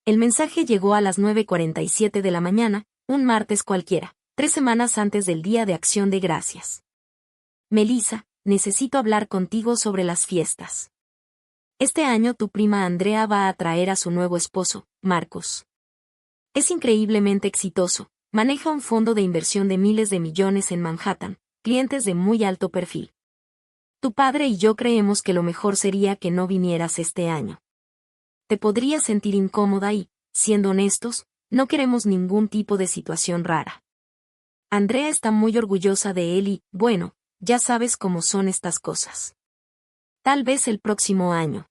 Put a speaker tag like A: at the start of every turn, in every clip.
A: El mensaje llegó a las 9:47 de la mañana, un martes cualquiera, 3 semanas antes del Día de Acción de Gracias. Melissa, necesito hablar contigo sobre las fiestas. Este año tu prima Andrea va a traer a su nuevo esposo, Marcus. Es increíblemente exitoso, maneja un fondo de inversión de miles de millones en Manhattan, clientes de muy alto perfil. Tu padre y yo creemos que lo mejor sería que no vinieras este año. Te podrías sentir incómoda y, siendo honestos, no queremos ningún tipo de situación rara. Andrea está muy orgullosa de él y, bueno, ya sabes cómo son estas cosas. Tal vez el próximo año.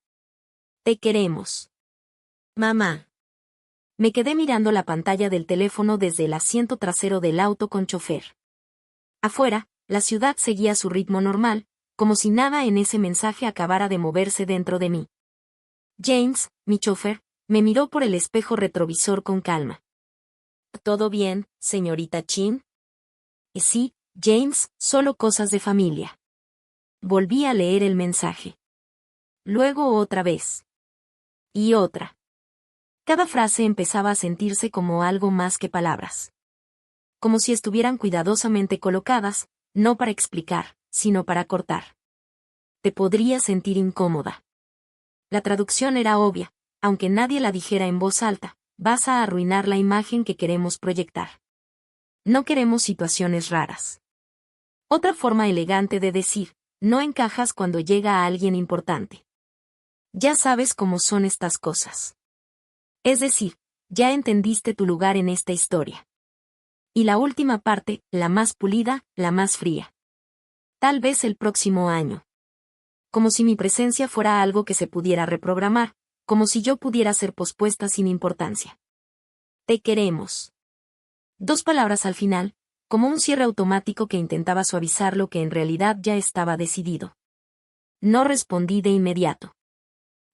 A: Te queremos. Mamá. Me quedé mirando la pantalla del teléfono desde el asiento trasero del auto con chofer. Afuera, la ciudad seguía su ritmo normal, como si nada en ese mensaje acabara de moverse dentro de mí. James, mi chofer, me miró por el espejo retrovisor con calma. ¿Todo bien, señorita Chin? Sí, James, solo cosas de familia. Volví a leer el mensaje. Luego otra vez. Y otra. Cada frase empezaba a sentirse como algo más que palabras. Como si estuvieran cuidadosamente colocadas, no para explicar, sino para cortar. Te podrías sentir incómoda. La traducción era obvia, aunque nadie la dijera en voz alta, vas a arruinar la imagen que queremos proyectar. No queremos situaciones raras. Otra forma elegante de decir, no encajas cuando llega a alguien importante. Ya sabes cómo son estas cosas. Es decir, ya entendiste tu lugar en esta historia. Y la última parte, la más pulida, la más fría. Tal vez el próximo año. Como si mi presencia fuera algo que se pudiera reprogramar, como si yo pudiera ser pospuesta sin importancia. Te queremos. 2 palabras al final, como un cierre automático que intentaba suavizar lo que en realidad ya estaba decidido. No respondí de inmediato.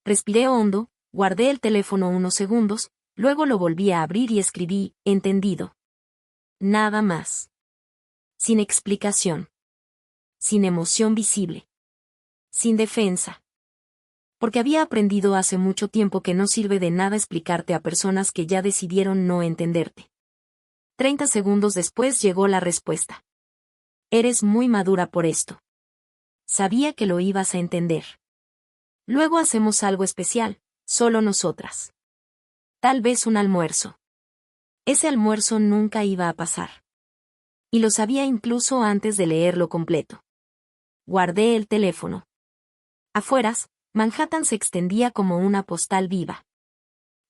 A: Respiré hondo, guardé el teléfono unos segundos, luego lo volví a abrir y escribí, entendido. Nada más. Sin explicación. Sin emoción visible. Sin defensa. Porque había aprendido hace mucho tiempo que no sirve de nada explicarte a personas que ya decidieron no entenderte. 30 segundos después llegó la respuesta. Eres muy madura por esto. Sabía que lo ibas a entender. Luego hacemos algo especial, solo nosotras. Tal vez un almuerzo. Ese almuerzo nunca iba a pasar. Y lo sabía incluso antes de leerlo completo. Guardé el teléfono. Afueras, Manhattan se extendía como una postal viva.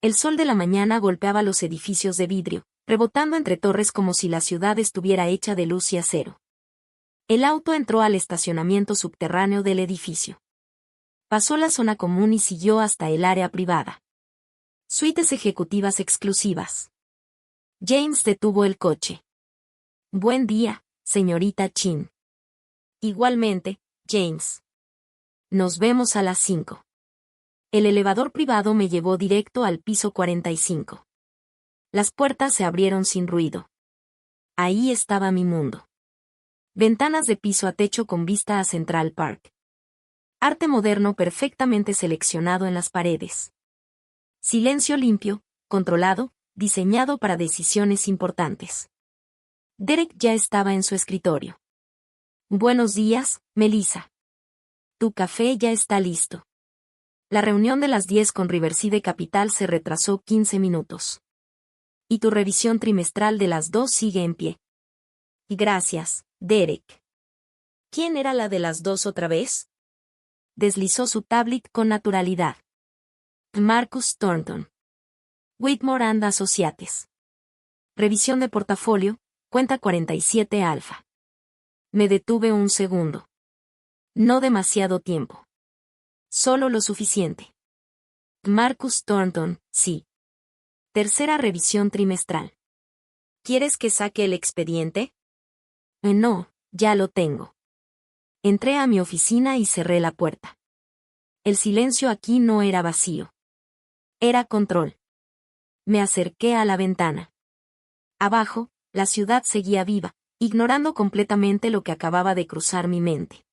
A: El sol de la mañana golpeaba los edificios de vidrio, rebotando entre torres como si la ciudad estuviera hecha de luz y acero. El auto entró al estacionamiento subterráneo del edificio. Pasó la zona común y siguió hasta el área privada. Suites ejecutivas exclusivas. James detuvo el coche. Buen día, señorita Chin. Igualmente, James. Nos vemos a las 5. El elevador privado me llevó directo al piso 45. Las puertas se abrieron sin ruido. Ahí estaba mi mundo. Ventanas de piso a techo con vista a Central Park. Arte moderno perfectamente seleccionado en las paredes. Silencio limpio, controlado, diseñado para decisiones importantes. Derek ya estaba en su escritorio. Buenos días, Melissa. Tu café ya está listo. La reunión de las 10 con Riverside Capital se retrasó 15 minutos. Y tu revisión trimestral de las 2 sigue en pie. Gracias, Derek. ¿Quién era la de las 2 otra vez? Deslizó su tablet con naturalidad. Marcus Thornton. Whitmore and Associates. Revisión de portafolio, cuenta 47 alfa. Me detuve un segundo. No demasiado tiempo. Solo lo suficiente. Marcus Thornton, sí. Tercera revisión trimestral. ¿Quieres que saque el expediente? No, ya lo tengo. Entré a mi oficina y cerré la puerta. El silencio aquí no era vacío. Era control. Me acerqué a la ventana. Abajo, la ciudad seguía viva, ignorando completamente lo que acababa de cruzar mi mente.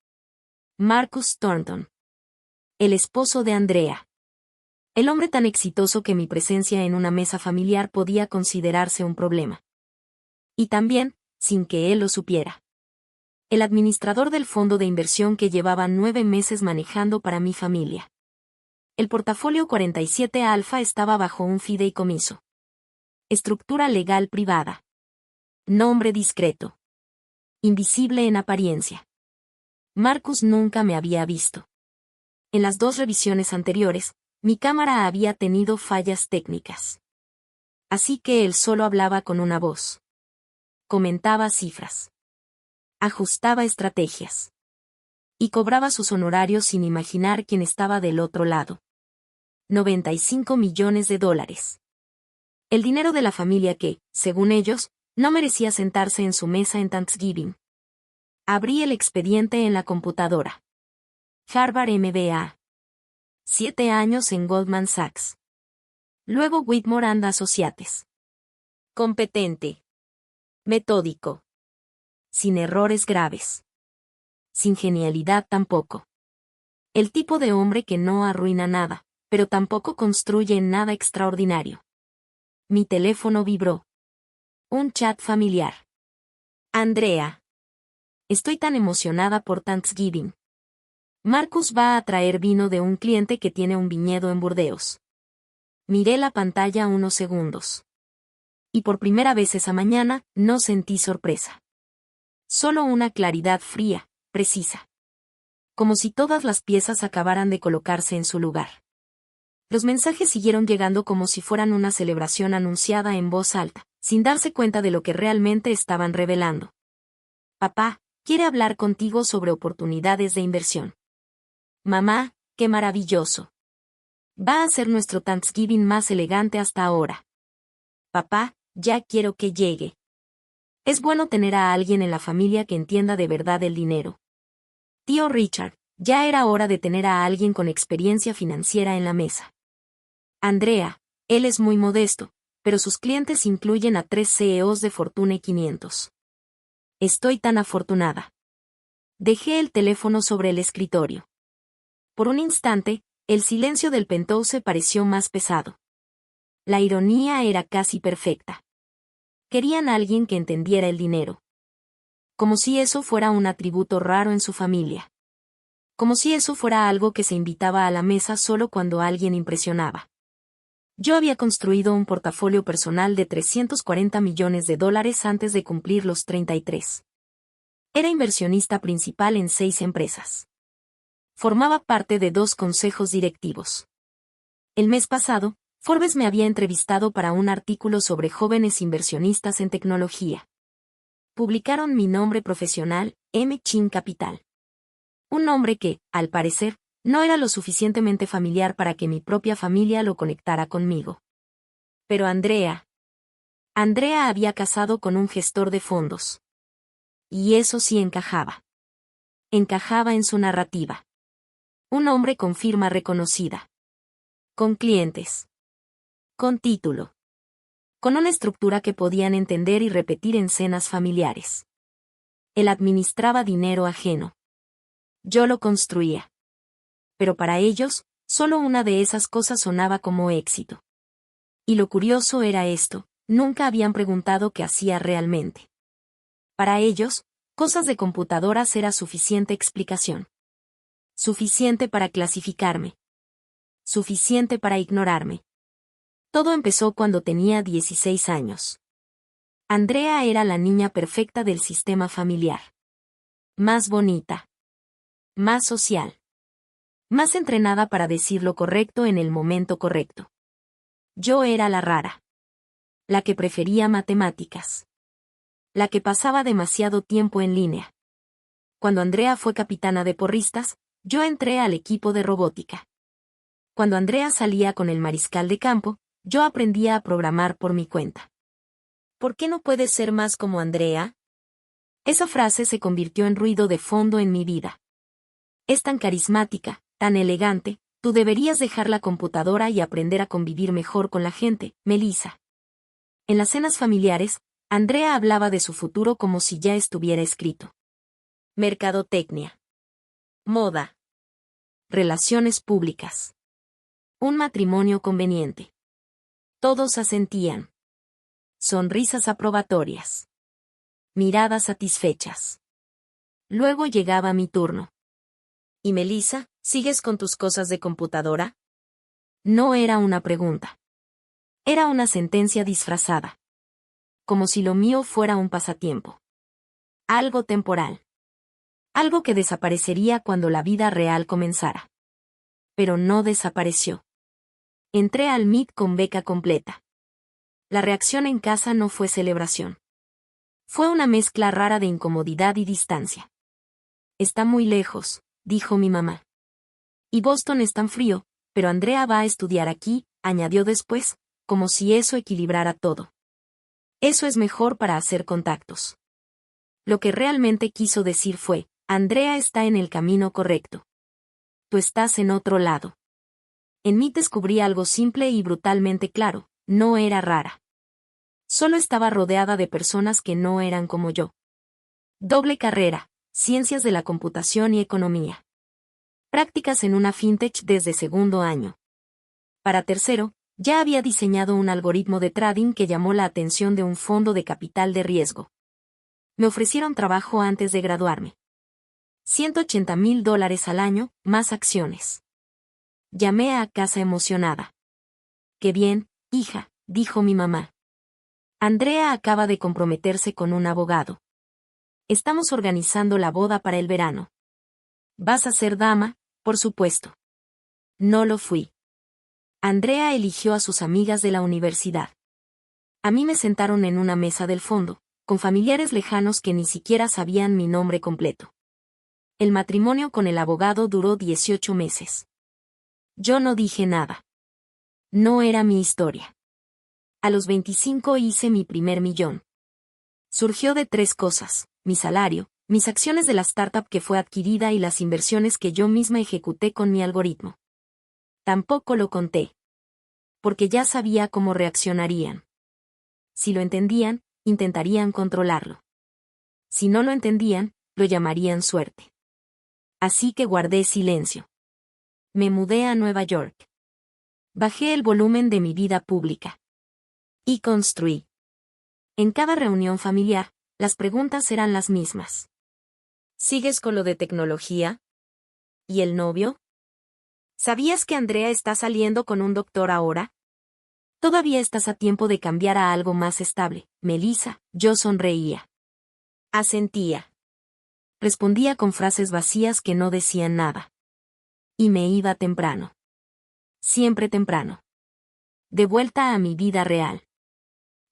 A: Marcus Thornton. El esposo de Andrea. El hombre tan exitoso que mi presencia en una mesa familiar podía considerarse un problema. Y también, sin que él lo supiera. El administrador del fondo de inversión que llevaba 9 meses manejando para mi familia. El portafolio 47 Alfa estaba bajo un fideicomiso. Estructura legal privada. Nombre discreto. Invisible en apariencia. Marcus nunca me había visto. En las 2 revisiones anteriores, mi cámara había tenido fallas técnicas. Así que él solo hablaba con una voz. Comentaba cifras. Ajustaba estrategias. Y cobraba sus honorarios sin imaginar quién estaba del otro lado. 95 millones de dólares. El dinero de la familia que, según ellos, no merecía sentarse en su mesa en Thanksgiving. Abrí el expediente en la computadora. Harvard MBA. 7 años en Goldman Sachs. Luego Whitmore and Associates. Competente. Metódico. Sin errores graves. Sin genialidad tampoco. El tipo de hombre que no arruina nada, pero tampoco construye nada extraordinario. Mi teléfono vibró. Un chat familiar. Andrea. Estoy tan emocionada por Thanksgiving. Marcus va a traer vino de un cliente que tiene un viñedo en Burdeos. Miré la pantalla unos segundos. Y por primera vez esa mañana, no sentí sorpresa. Solo una claridad fría, precisa. Como si todas las piezas acabaran de colocarse en su lugar. Los mensajes siguieron llegando como si fueran una celebración anunciada en voz alta, sin darse cuenta de lo que realmente estaban revelando. Papá, quiere hablar contigo sobre oportunidades de inversión. Mamá, qué maravilloso. Va a ser nuestro Thanksgiving más elegante hasta ahora. Papá, ya quiero que llegue. Es bueno tener a alguien en la familia que entienda de verdad el dinero. Tío Richard, ya era hora de tener a alguien con experiencia financiera en la mesa. Andrea, él es muy modesto, pero sus clientes incluyen a 3 CEOs de Fortune 500. Estoy tan afortunada. Dejé el teléfono sobre el escritorio. Por un instante, el silencio del penthouse pareció más pesado. La ironía era casi perfecta. Querían a alguien que entendiera el dinero. Como si eso fuera un atributo raro en su familia. Como si eso fuera algo que se invitaba a la mesa solo cuando alguien impresionaba. Yo había construido un portafolio personal de 340 millones de dólares antes de cumplir los 33. Era inversionista principal en 6 empresas. Formaba parte de 2 consejos directivos. El mes pasado, Forbes me había entrevistado para un artículo sobre jóvenes inversionistas en tecnología. Publicaron mi nombre profesional, M. Chin Capital. Un nombre que, al parecer, no era lo suficientemente familiar para que mi propia familia lo conectara conmigo. Pero Andrea había casado con un gestor de fondos. Y eso sí encajaba. Encajaba en su narrativa. Un hombre con firma reconocida. Con clientes. Con título. Con una estructura que podían entender y repetir en cenas familiares. Él administraba dinero ajeno. Yo lo construía. Pero para ellos, solo una de esas cosas sonaba como éxito. Y lo curioso era esto, nunca habían preguntado qué hacía realmente. Para ellos, cosas de computadoras era suficiente explicación. Suficiente para clasificarme. Suficiente para ignorarme. Todo empezó cuando tenía 16 años. Andrea era la niña perfecta del sistema familiar. Más bonita. Más social. Más entrenada para decir lo correcto en el momento correcto. Yo era la rara. La que prefería matemáticas. La que pasaba demasiado tiempo en línea. Cuando Andrea fue capitana de porristas, yo entré al equipo de robótica. Cuando Andrea salía con el mariscal de campo, yo aprendía a programar por mi cuenta. ¿Por qué no puedes ser más como Andrea? Esa frase se convirtió en ruido de fondo en mi vida. Es tan carismática, tan elegante, tú deberías dejar la computadora y aprender a convivir mejor con la gente, Melissa. En las cenas familiares, Andrea hablaba de su futuro como si ya estuviera escrito. Mercadotecnia. Moda. Relaciones públicas. Un matrimonio conveniente. Todos asentían. Sonrisas aprobatorias. Miradas satisfechas. Luego llegaba mi turno. ¿Y Melissa, sigues con tus cosas de computadora? No era una pregunta. Era una sentencia disfrazada. Como si lo mío fuera un pasatiempo. Algo temporal. Algo que desaparecería cuando la vida real comenzara. Pero no desapareció. Entré al MIT con beca completa. La reacción en casa no fue celebración. Fue una mezcla rara de incomodidad y distancia. Está muy lejos, dijo mi mamá. Y Boston es tan frío, pero Andrea va a estudiar aquí, añadió después, como si eso equilibrara todo. Eso es mejor para hacer contactos. Lo que realmente quiso decir fue, Andrea está en el camino correcto. Tú estás en otro lado. En mí descubrí algo simple y brutalmente claro, no era rara. Solo estaba rodeada de personas que no eran como yo. Doble carrera, ciencias de la computación y economía. Prácticas en una fintech desde segundo año. Para tercero, ya había diseñado un algoritmo de trading que llamó la atención de un fondo de capital de riesgo. Me ofrecieron trabajo antes de graduarme. $180,000 al año, más acciones. Llamé a casa emocionada. Qué bien, hija, dijo mi mamá. Andrea acaba de comprometerse con un abogado. Estamos organizando la boda para el verano. Vas a ser dama, por supuesto. No lo fui. Andrea eligió a sus amigas de la universidad. A mí me sentaron en una mesa del fondo, con familiares lejanos que ni siquiera sabían mi nombre completo. El matrimonio con el abogado duró 18 meses. Yo no dije nada. No era mi historia. A los 25 hice mi primer millón. Surgió de 3 cosas: mi salario, mis acciones de la startup que fue adquirida y las inversiones que yo misma ejecuté con mi algoritmo. Tampoco lo conté. Porque ya sabía cómo reaccionarían. Si lo entendían, intentarían controlarlo. Si no lo entendían, lo llamarían suerte. Así que guardé silencio. Me mudé a Nueva York. Bajé el volumen de mi vida pública. Y construí. En cada reunión familiar, las preguntas eran las mismas. ¿Sigues con lo de tecnología? ¿Y el novio? ¿Sabías que Andrea está saliendo con un doctor ahora? Todavía estás a tiempo de cambiar a algo más estable, Melissa. Yo sonreía. Asentía. Respondía con frases vacías que no decían nada. Y me iba temprano. Siempre temprano. De vuelta a mi vida real.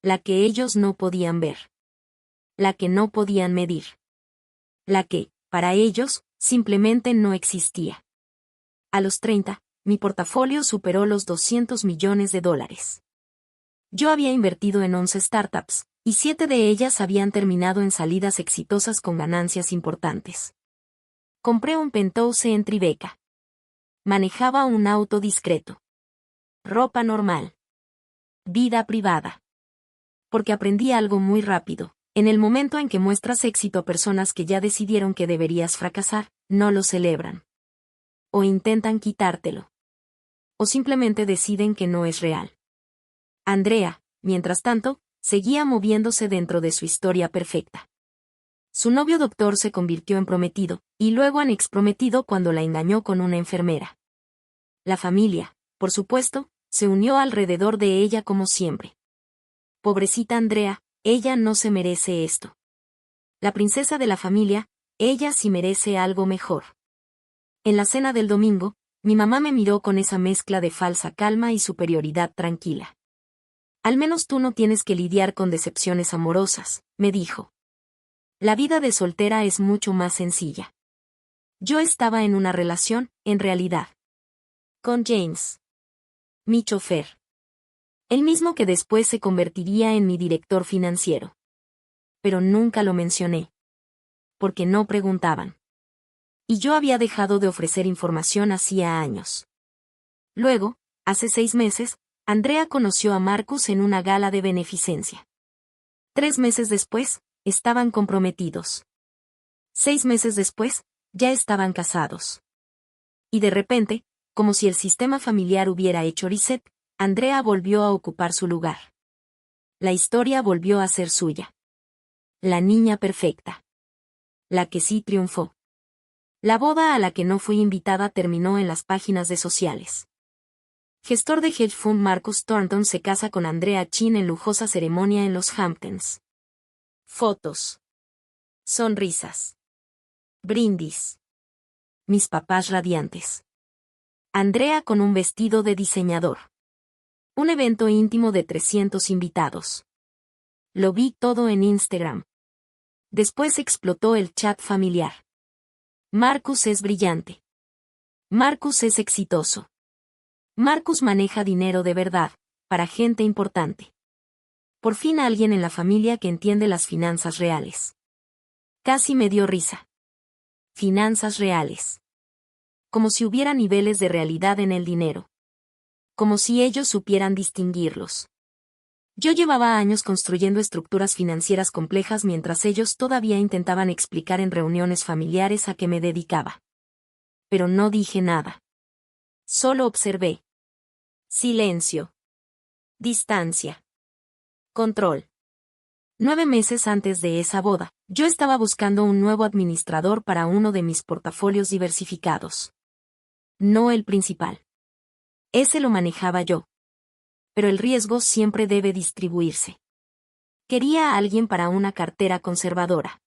A: La que ellos no podían ver. La que no podían medir. La que, para ellos, simplemente no existía. A los 30, mi portafolio superó los $200 millones. Yo había invertido en 11 startups, y 7 de ellas habían terminado en salidas exitosas con ganancias importantes. Compré un penthouse en Tribeca. Manejaba un auto discreto. Ropa normal. Vida privada. Porque aprendí algo muy rápido. En el momento en que muestras éxito a personas que ya decidieron que deberías fracasar, no lo celebran. O intentan quitártelo. O simplemente deciden que no es real. Andrea, mientras tanto, seguía moviéndose dentro de su historia perfecta. Su novio doctor se convirtió en prometido, y luego en exprometido cuando la engañó con una enfermera. La familia, por supuesto, se unió alrededor de ella como siempre. Pobrecita Andrea, ella no se merece esto. La princesa de la familia, ella sí merece algo mejor. En la cena del domingo, mi mamá me miró con esa mezcla de falsa calma y superioridad tranquila. Al menos tú no tienes que lidiar con decepciones amorosas, me dijo. La vida de soltera es mucho más sencilla. Yo estaba en una relación, en realidad. Con James. Mi chofer. El mismo que después se convertiría en mi director financiero. Pero nunca lo mencioné. Porque no preguntaban. Y yo había dejado de ofrecer información hacía años. Luego, hace 6 meses, Andrea conoció a Marcus en una gala de beneficencia. 3 meses después, estaban comprometidos. 6 meses después, ya estaban casados. Y de repente, Como si el sistema familiar hubiera hecho reset, Andrea volvió a ocupar su lugar. La historia volvió a ser suya. La niña perfecta. La que sí triunfó. La boda a la que no fui invitada terminó en las páginas de sociales. Gestor de hedge fund Marcus Thornton se casa con Andrea Chin en lujosa ceremonia en los Hamptons. Fotos. Sonrisas. Brindis. Mis papás radiantes. Andrea con un vestido de diseñador. Un evento íntimo de 300 invitados. Lo vi todo en Instagram. Después explotó el chat familiar. Marcus es brillante. Marcus es exitoso. Marcus maneja dinero de verdad, para gente importante. Por fin alguien en la familia que entiende las finanzas reales. Casi me dio risa. Finanzas reales. Como si hubiera niveles de realidad en el dinero. Como si ellos supieran distinguirlos. Yo llevaba años construyendo estructuras financieras complejas mientras ellos todavía intentaban explicar en reuniones familiares a qué me dedicaba. Pero no dije nada. Solo observé. Silencio. Distancia. Control. 9 meses antes de esa boda, yo estaba buscando un nuevo administrador para uno de mis portafolios diversificados. No el principal. Ese lo manejaba yo. Pero el riesgo siempre debe distribuirse. Quería a alguien para una cartera conservadora.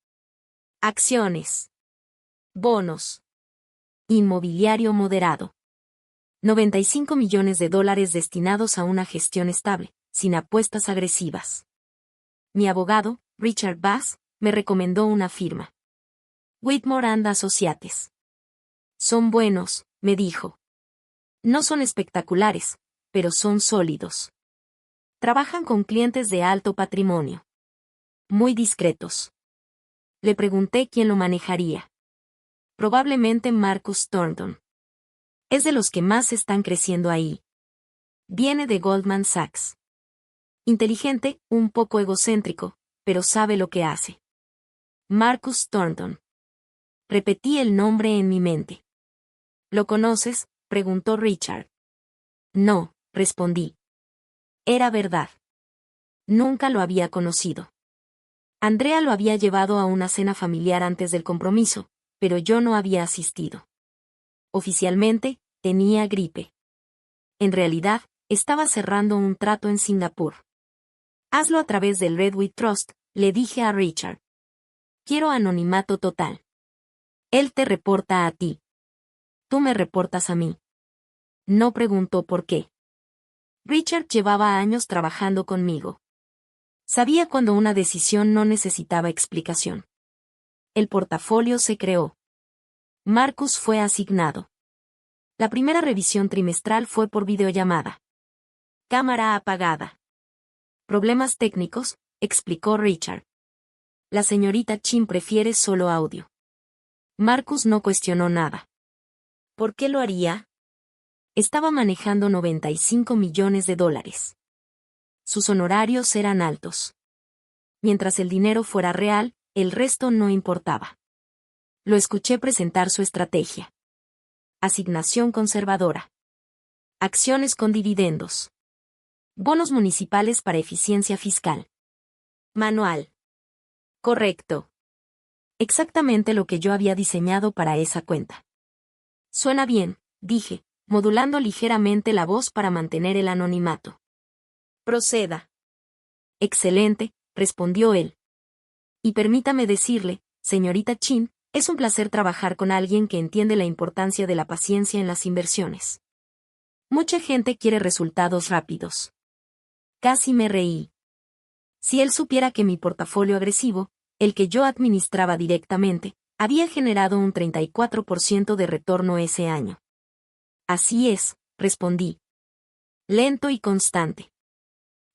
A: Acciones. Bonos. Inmobiliario moderado. 95 millones de dólares destinados a una gestión estable, sin apuestas agresivas. Mi abogado, Richard Bass, me recomendó una firma. Whitmore and Associates. Son buenos, me dijo. No son espectaculares, pero son sólidos. Trabajan con clientes de alto patrimonio. Muy discretos. Le pregunté quién lo manejaría. Probablemente Marcus Thornton. Es de los que más están creciendo ahí. Viene de Goldman Sachs. Inteligente, un poco egocéntrico, pero sabe lo que hace. Marcus Thornton. Repetí el nombre en mi mente. ¿Lo conoces?, preguntó Richard. No, respondí. Era verdad. Nunca lo había conocido. Andrea lo había llevado a una cena familiar antes del compromiso, pero yo no había asistido. Oficialmente, tenía gripe. En realidad, estaba cerrando un trato en Singapur. Hazlo a través del Redwood Trust, le dije a Richard. Quiero anonimato total. Él te reporta a ti. Tú me reportas a mí. No preguntó por qué. Richard llevaba años trabajando conmigo. Sabía cuando una decisión no necesitaba explicación. El portafolio se creó. Marcus fue asignado. La primera revisión trimestral fue por videollamada. Cámara apagada. Problemas técnicos, explicó Richard. La señorita Chin prefiere solo audio. Marcus no cuestionó nada. ¿Por qué lo haría? Estaba manejando 95 millones de dólares. Sus honorarios eran altos. Mientras el dinero fuera real, el resto no importaba. Lo escuché presentar su estrategia. Asignación conservadora. Acciones con dividendos. Bonos municipales para eficiencia fiscal. Manual. Correcto. Exactamente lo que yo había diseñado para esa cuenta. Suena bien, dije, modulando ligeramente la voz para mantener el anonimato. Proceda. Excelente, respondió él. Y permítame decirle, señorita Chin, es un placer trabajar con alguien que entiende la importancia de la paciencia en las inversiones. Mucha gente quiere resultados rápidos. Casi me reí. Si él supiera que mi portafolio agresivo, el que yo administraba directamente, había generado un 34% de retorno ese año. Así es, respondí. Lento y constante.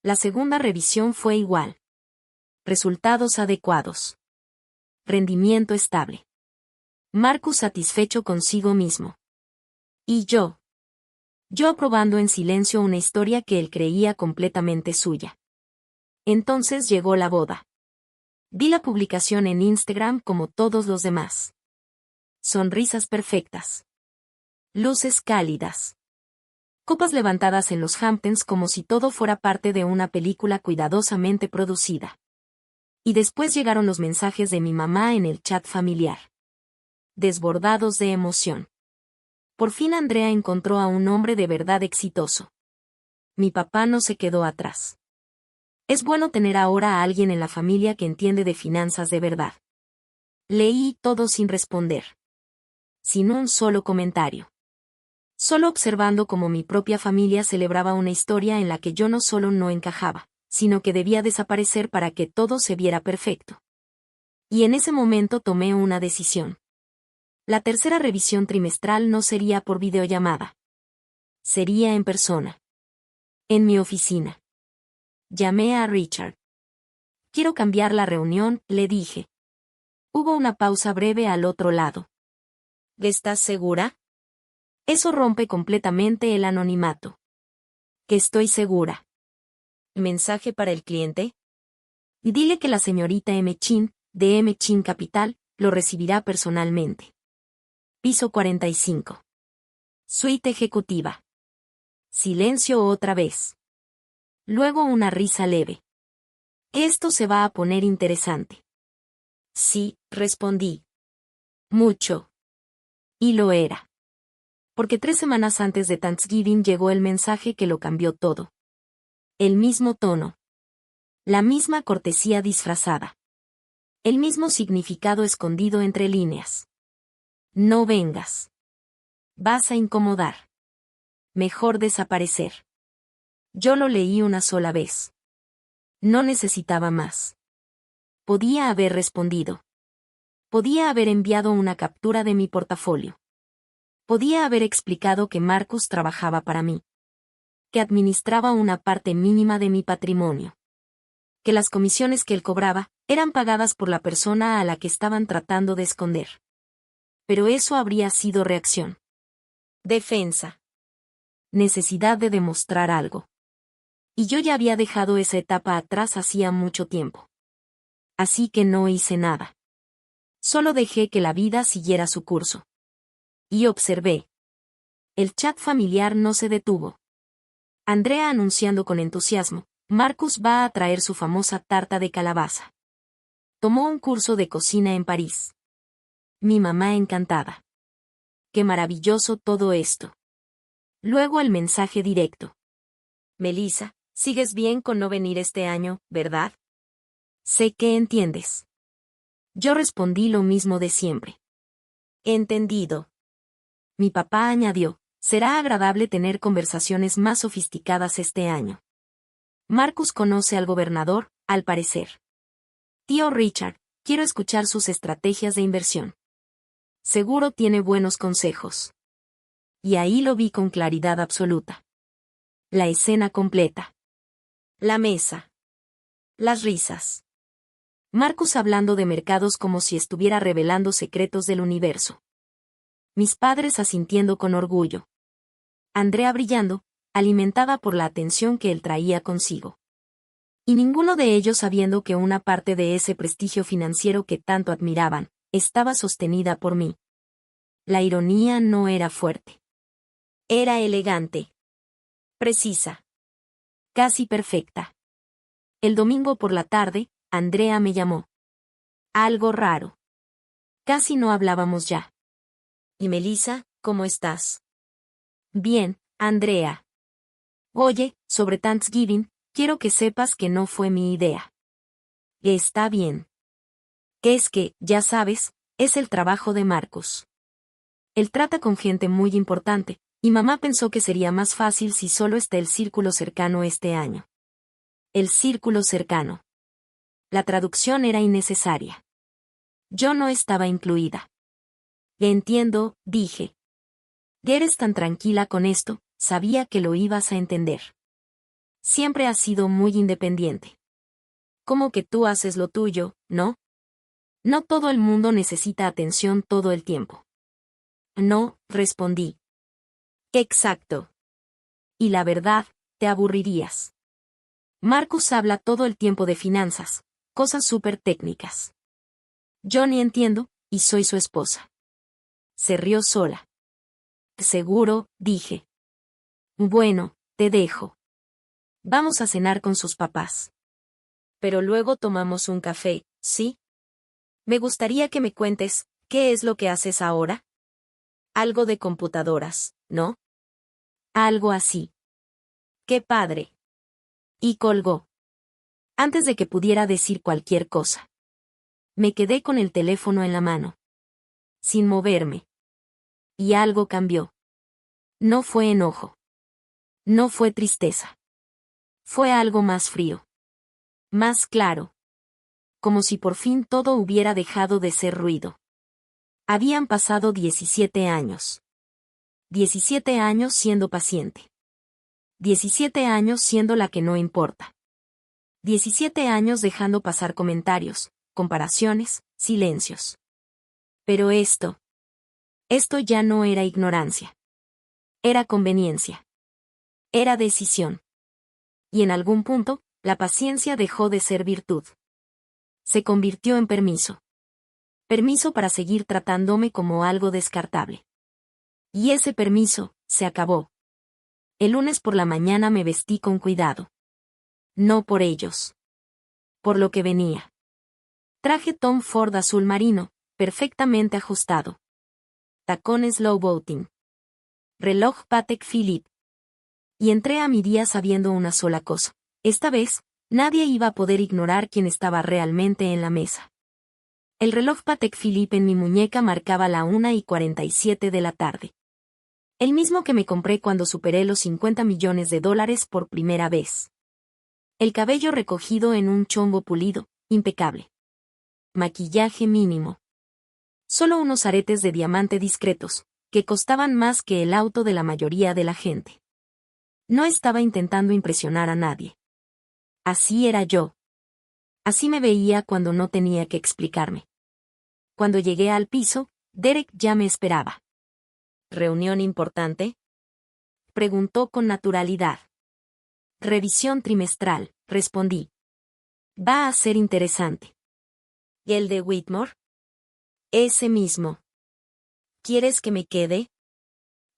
A: La segunda revisión fue igual. Resultados adecuados. Rendimiento estable. Marcus satisfecho consigo mismo. Y yo. Yo aprobando en silencio una historia que él creía completamente suya. Entonces llegó la boda. Vi la publicación en Instagram como todos los demás. Sonrisas perfectas. Luces cálidas. Copas levantadas en los Hamptons como si todo fuera parte de una película cuidadosamente producida. Y después llegaron los mensajes de mi mamá en el chat familiar. Desbordados de emoción. Por fin Andrea encontró a un hombre de verdad exitoso. Mi papá no se quedó atrás. Es bueno tener ahora a alguien en la familia que entiende de finanzas de verdad. Leí todo sin responder. Sin un solo comentario. Solo observando cómo mi propia familia celebraba una historia en la que yo no solo no encajaba, sino que debía desaparecer para que todo se viera perfecto. Y en ese momento tomé una decisión. La tercera revisión trimestral no sería por videollamada. Sería en persona. En mi oficina. Llamé a Richard. Quiero cambiar la reunión, le dije. Hubo una pausa breve al otro lado. ¿Estás segura? Eso rompe completamente el anonimato. Que estoy segura. ¿Mensaje para el cliente? Dile que la señorita M. Chin, de M. Chin Capital, lo recibirá personalmente. Piso 45. Suite ejecutiva. Silencio otra vez. Luego una risa leve. Esto se va a poner interesante. Sí, respondí. Mucho. Y lo era. Porque 3 semanas antes de Thanksgiving llegó el mensaje que lo cambió todo. El mismo tono. La misma cortesía disfrazada. El mismo significado escondido entre líneas. No vengas. Vas a incomodar. Mejor desaparecer. Yo lo leí una sola vez. No necesitaba más. Podía haber respondido. Podía haber enviado una captura de mi portafolio. Podía haber explicado que Marcus trabajaba para mí. Que administraba una parte mínima de mi patrimonio. Que las comisiones que él cobraba eran pagadas por la persona a la que estaban tratando de esconder. Pero eso habría sido reacción. Defensa. Necesidad de demostrar algo. Y yo ya había dejado esa etapa atrás hacía mucho tiempo. Así que no hice nada. Solo dejé que la vida siguiera su curso. Y observé. El chat familiar no se detuvo. Andrea anunciando con entusiasmo, Marcus va a traer su famosa tarta de calabaza. Tomó un curso de cocina en París. Mi mamá encantada. Qué maravilloso todo esto. Luego el mensaje directo. Melissa, sigues bien con no venir este año, ¿verdad? Sé que entiendes. Yo respondí lo mismo de siempre. Entendido. Mi papá añadió, será agradable tener conversaciones más sofisticadas este año. Marcus conoce al gobernador, al parecer. Tío Richard, quiero escuchar sus estrategias de inversión. Seguro tiene buenos consejos. Y ahí lo vi con claridad absoluta. La escena completa. La mesa. Las risas. Marcus hablando de mercados como si estuviera revelando secretos del universo. Mis padres asintiendo con orgullo. Andrea brillando, alimentada por la atención que él traía consigo. Y ninguno de ellos sabiendo que una parte de ese prestigio financiero que tanto admiraban, estaba sostenida por mí. La ironía no era fuerte. Era elegante. Precisa. Casi perfecta. El domingo por la tarde, Andrea me llamó. Algo raro. Casi no hablábamos ya. ¿Y Melissa, cómo estás? Bien, Andrea. Oye, sobre Thanksgiving, quiero que sepas que no fue mi idea. Está bien. Que es que, ya sabes, es el trabajo de Marcus. Él trata con gente muy importante, y mamá pensó que sería más fácil si solo está el círculo cercano este año. El círculo cercano. La traducción era innecesaria. Yo no estaba incluida. Entiendo, dije. Eres tan tranquila con esto, sabía que lo ibas a entender. Siempre has sido muy independiente. Como que tú haces lo tuyo, ¿no? No todo el mundo necesita atención todo el tiempo. No, respondí. Exacto. Y la verdad, te aburrirías. Marcus habla todo el tiempo de finanzas, cosas súper técnicas. Yo ni entiendo, y soy su esposa. Se rió sola. Seguro, dije. Bueno, te dejo. Vamos a cenar con sus papás. Pero luego tomamos un café, ¿sí? Me gustaría que me cuentes, ¿qué es lo que haces ahora? Algo de computadoras, ¿no? Algo así. ¡Qué padre! Y colgó. Antes de que pudiera decir cualquier cosa. Me quedé con el teléfono en la mano. Sin moverme. Y algo cambió. No fue enojo. No fue tristeza. Fue algo más frío. Más claro. Como si por fin todo hubiera dejado de ser ruido. Habían pasado 17 años. 17 años siendo paciente. 17 años siendo la que no importa. 17 años dejando pasar comentarios, comparaciones, silencios. Pero esto ya no era ignorancia. Era conveniencia. Era decisión. Y en algún punto, la paciencia dejó de ser virtud. Se convirtió en permiso. Permiso para seguir tratándome como algo descartable. Y ese permiso, se acabó. El lunes por la mañana me vestí con cuidado. No por ellos. Por lo que venía. Traje Tom Ford azul marino, perfectamente ajustado. Tacones low boating. Reloj Patek Philippe. Y entré a mi día sabiendo una sola cosa. Esta vez, nadie iba a poder ignorar quién estaba realmente en la mesa. El reloj Patek Philippe en mi muñeca marcaba la 1:47 de la tarde. El mismo que me compré cuando superé los $50 millones por primera vez. El cabello recogido en un chombo pulido, impecable. Maquillaje mínimo. Solo unos aretes de diamante discretos, que costaban más que el auto de la mayoría de la gente. No estaba intentando impresionar a nadie. Así era yo. Así me veía cuando no tenía que explicarme. Cuando llegué al piso, Derek ya me esperaba. ¿Reunión importante?, preguntó con naturalidad. Revisión trimestral, respondí. Va a ser interesante. ¿Y el de Whitmore? Ese mismo. ¿Quieres que me quede?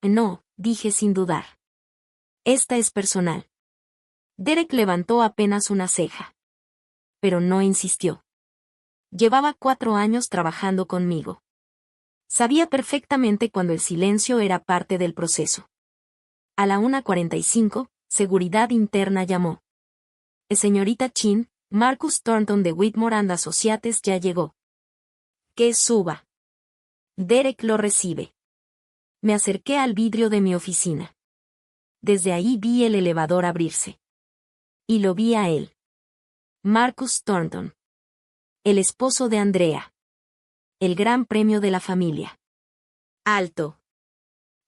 A: No, dije sin dudar. Esta es personal. Derek levantó apenas una ceja. Pero no insistió. Llevaba 4 años trabajando conmigo. Sabía perfectamente cuando el silencio era parte del proceso. A la 1:45, Seguridad Interna llamó. Señorita Chin, Marcus Thornton de Whitmore and Associates ya llegó. Que suba. Derek lo recibe. Me acerqué al vidrio de mi oficina. Desde ahí vi el elevador abrirse. Y lo vi a él. Marcus Thornton. El esposo de Andrea. El gran premio de la familia. Alto.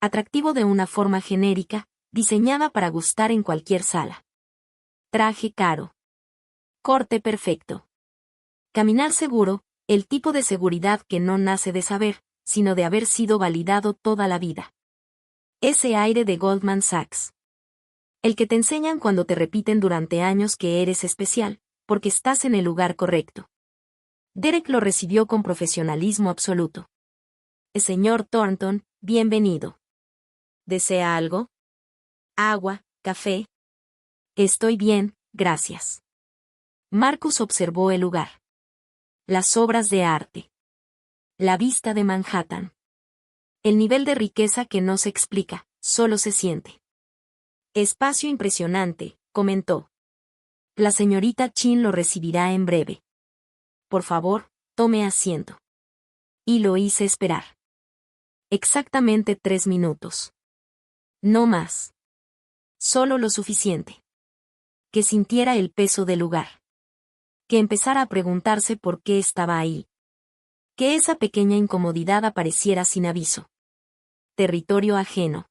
A: Atractivo de una forma genérica, diseñada para gustar en cualquier sala. Traje caro. Corte perfecto. Caminar seguro, el tipo de seguridad que no nace de saber, sino de haber sido validado toda la vida. Ese aire de Goldman Sachs. El que te enseñan cuando te repiten durante años que eres especial, porque estás en el lugar correcto. Derek lo recibió con profesionalismo absoluto. Señor Thornton, bienvenido. ¿Desea algo? Agua, café. Estoy bien, gracias. Marcus observó el lugar. Las obras de arte. La vista de Manhattan. El nivel de riqueza que no se explica, solo se siente. Espacio impresionante, comentó. La señorita Chin lo recibirá en breve. Por favor, tome asiento. Y lo hice esperar. Exactamente 3 minutos. No más. Solo lo suficiente. Que sintiera el peso del lugar. Que empezara a preguntarse por qué estaba ahí. Que esa pequeña incomodidad apareciera sin aviso. Territorio ajeno.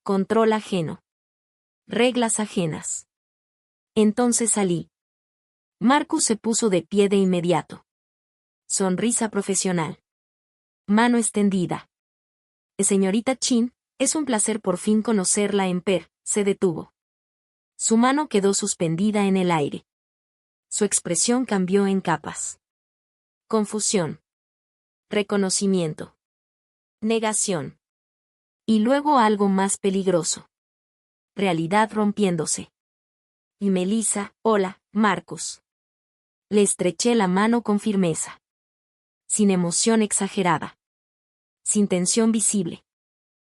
A: Control ajeno. Reglas ajenas. Entonces salí. Marcus se puso de pie de inmediato. Sonrisa profesional. Mano extendida. Señorita Chin, es un placer por fin conocerla en Per. Se detuvo. Su mano quedó suspendida en el aire. Su expresión cambió en capas. Confusión. Reconocimiento. Negación. Y luego algo más peligroso. Realidad rompiéndose. Y Melissa, hola, Marcus. Le estreché la mano con firmeza. Sin emoción exagerada. Sin tensión visible.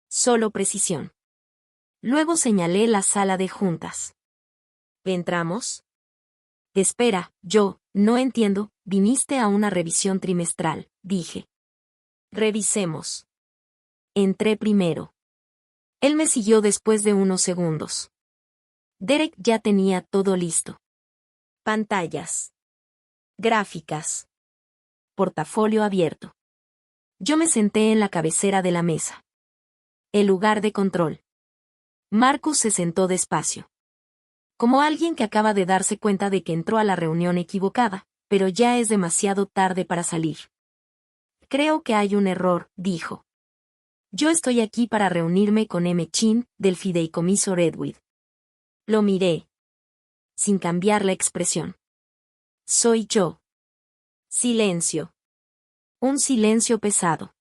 A: Solo precisión. Luego señalé la sala de juntas. ¿Entramos? Espera, no entiendo, viniste a una revisión trimestral, dije. Revisemos. Entré primero. Él me siguió después de unos segundos. Derek ya tenía todo listo. Pantallas. Gráficas. Portafolio abierto. Yo me senté en la cabecera de la mesa. El lugar de control. Marcus se sentó despacio. Como alguien que acaba de darse cuenta de que entró a la reunión equivocada, pero ya es demasiado tarde para salir. Creo que hay un error, dijo. Yo estoy aquí para reunirme con M. Chin, del fideicomiso Redwood. Lo miré. Sin cambiar la expresión. Soy yo. Silencio. Un silencio pesado.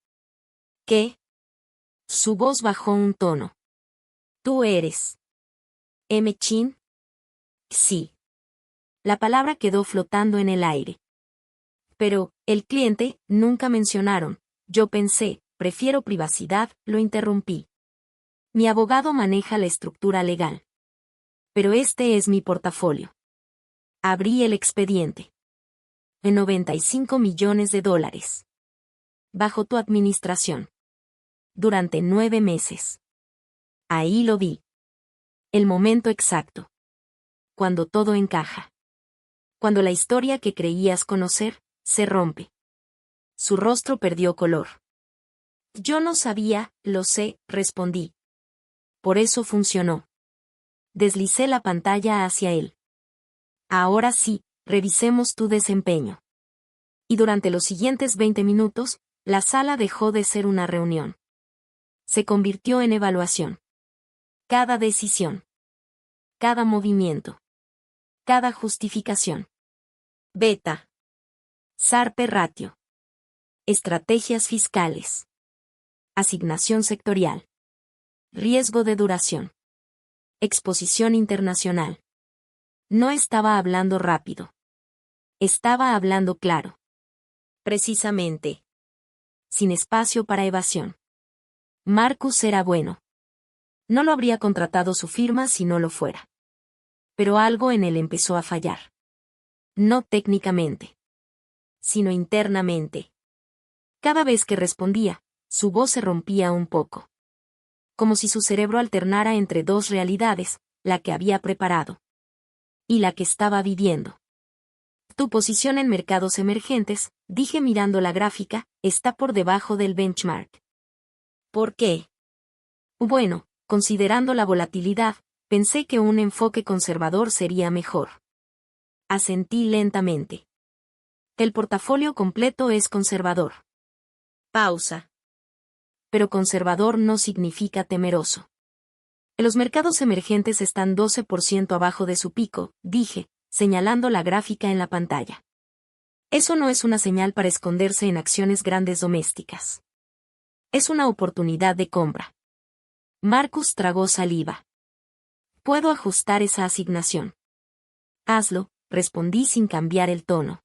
A: ¿Qué? Su voz bajó un tono. ¿Tú eres M. Chin? Sí. La palabra quedó flotando en el aire. Pero, el cliente, nunca mencionaron. Yo pensé, prefiero privacidad, lo interrumpí. Mi abogado maneja la estructura legal. Pero este es mi portafolio. Abrí el expediente. En $95 millones. Bajo tu administración. Durante 9 meses. Ahí lo vi. El momento exacto. Cuando todo encaja. Cuando la historia que creías conocer, se rompe. Su rostro perdió color. Yo no sabía, lo sé, respondí. Por eso funcionó. Deslicé la pantalla hacia él. Ahora sí, revisemos tu desempeño. Y durante los siguientes 20 minutos, la sala dejó de ser una reunión. Se convirtió en evaluación. Cada decisión. Cada movimiento. Cada justificación. Beta. Sarpe ratio. Estrategias fiscales. Asignación sectorial. Riesgo de duración. Exposición internacional. No estaba hablando rápido. Estaba hablando claro. Precisamente. Sin espacio para evasión. Marcus era bueno. No lo habría contratado su firma si no lo fuera. Pero algo en él empezó a fallar. No técnicamente. Sino internamente. Cada vez que respondía, su voz se rompía un poco. Como si su cerebro alternara entre dos realidades, la que había preparado. Y la que estaba viviendo. Tu posición en mercados emergentes, dije mirando la gráfica, está por debajo del benchmark. ¿Por qué? Bueno, considerando la volatilidad, pensé que un enfoque conservador sería mejor. Asentí lentamente. El portafolio completo es conservador. Pausa. Pero conservador no significa temeroso. Los mercados emergentes están 12% abajo de su pico, dije, señalando la gráfica en la pantalla. Eso no es una señal para esconderse en acciones grandes domésticas. Es una oportunidad de compra. Marcus tragó saliva. Puedo ajustar esa asignación. Hazlo, respondí sin cambiar el tono.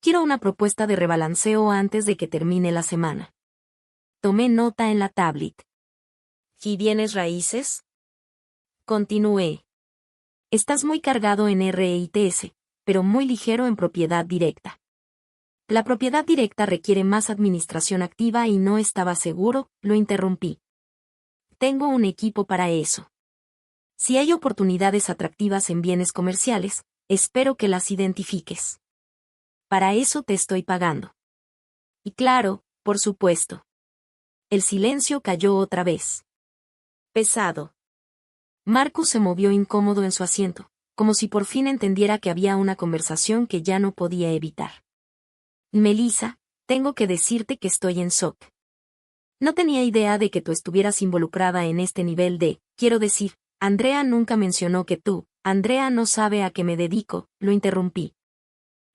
A: Quiero una propuesta de rebalanceo antes de que termine la semana. Tomé nota en la tablet. ¿Y bienes raíces? Continué. Estás muy cargado en REITs, pero muy ligero en propiedad directa. La propiedad directa requiere más administración activa y no estaba seguro, lo interrumpí. Tengo un equipo para eso. Si hay oportunidades atractivas en bienes comerciales, espero que las identifiques. Para eso te estoy pagando. Y claro, por supuesto. El silencio cayó otra vez. Pesado. Marcus se movió incómodo en su asiento, como si por fin entendiera que había una conversación que ya no podía evitar. Melissa, tengo que decirte que estoy en shock. No tenía idea de que tú estuvieras involucrada en este nivel de, quiero decir, Andrea nunca mencionó que tú, Andrea no sabe a qué me dedico, lo interrumpí.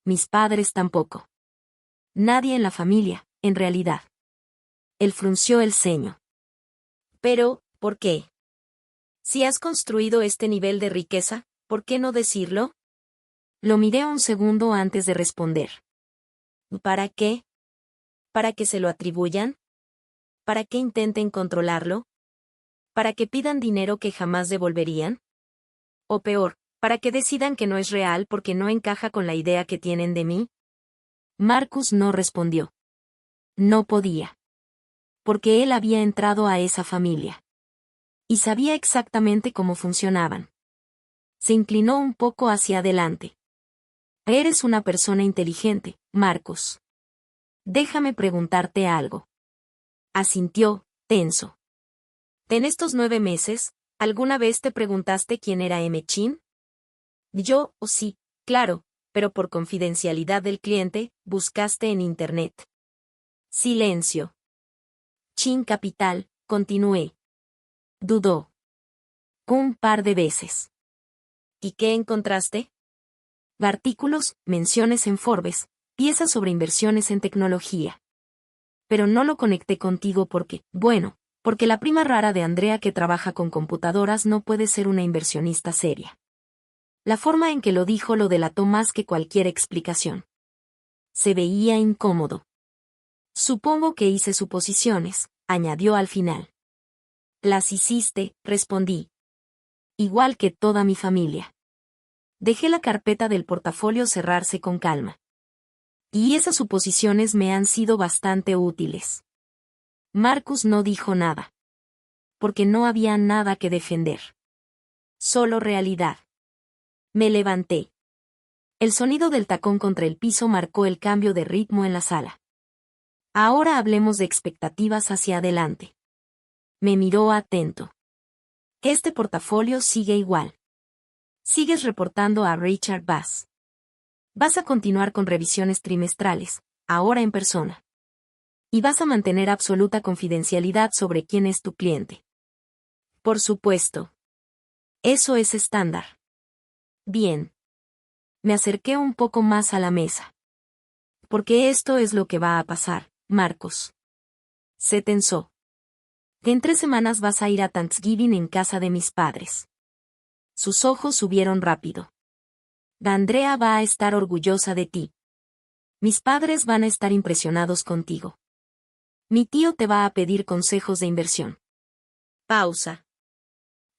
A: Mis padres tampoco. Nadie en la familia, en realidad. Él frunció el ceño. Pero, ¿por qué? Si has construido este nivel de riqueza, ¿por qué no decirlo? Lo miré un segundo antes de responder. ¿Para qué? ¿Para que se lo atribuyan? ¿Para que intenten controlarlo? ¿Para que pidan dinero que jamás devolverían? O peor, ¿para que decidan que no es real porque no encaja con la idea que tienen de mí? Marcus no respondió. No podía. Porque él había entrado a esa familia. Y sabía exactamente cómo funcionaban. Se inclinó un poco hacia adelante. Eres una persona inteligente, Marcus. Déjame preguntarte algo. Asintió, tenso. En estos 9 meses, ¿alguna vez te preguntaste quién era M. Chin? Yo, sí, claro, pero por confidencialidad del cliente, buscaste en Internet. Silencio. Chin Capital, continué. Dudó. Un par de veces. ¿Y qué encontraste? Artículos, menciones en Forbes, piezas sobre inversiones en tecnología. Pero no lo conecté contigo porque, porque la prima rara de Andrea que trabaja con computadoras no puede ser una inversionista seria. La forma en que lo dijo lo delató más que cualquier explicación. Se veía incómodo. Supongo que hice suposiciones, añadió al final. Las hiciste, respondí. Igual que toda mi familia. Dejé la carpeta del portafolio cerrarse con calma. Y esas suposiciones me han sido bastante útiles. Marcus no dijo nada. Porque no había nada que defender. Solo realidad. Me levanté. El sonido del tacón contra el piso marcó el cambio de ritmo en la sala. Ahora hablemos de expectativas hacia adelante. Me miró atento. Este portafolio sigue igual. Sigues reportando a Richard Bass. Vas a continuar con revisiones trimestrales, ahora en persona. Y vas a mantener absoluta confidencialidad sobre quién es tu cliente. Por supuesto. Eso es estándar. Bien. Me acerqué un poco más a la mesa. Porque esto es lo que va a pasar, Marcos. Se tensó. En 3 semanas vas a ir a Thanksgiving en casa de mis padres. Sus ojos subieron rápido. Andrea va a estar orgullosa de ti. Mis padres van a estar impresionados contigo. Mi tío te va a pedir consejos de inversión. Pausa.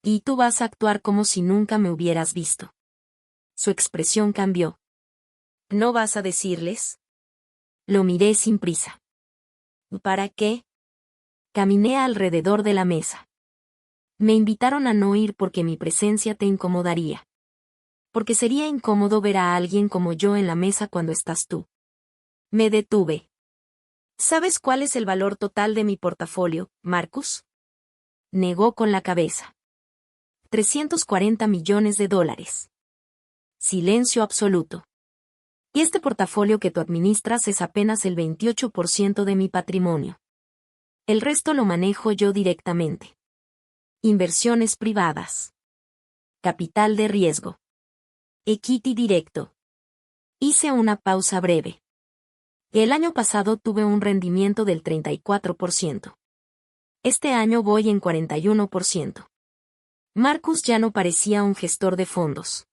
A: Y tú vas a actuar como si nunca me hubieras visto. Su expresión cambió. ¿No vas a decirles? Lo miré sin prisa. ¿Para qué? Caminé alrededor de la mesa. Me invitaron a no ir porque mi presencia te incomodaría. Porque sería incómodo ver a alguien como yo en la mesa cuando estás tú. Me detuve. ¿Sabes cuál es el valor total de mi portafolio, Marcus? Negó con la cabeza. 340 millones de dólares. Silencio absoluto. Y este portafolio que tú administras es apenas el 28% de mi patrimonio. El resto lo manejo yo directamente. Inversiones privadas. Capital de riesgo. Equity directo. Hice una pausa breve. El año pasado tuve un rendimiento del 34%. Este año voy en 41%. Marcus ya no parecía un gestor de fondos.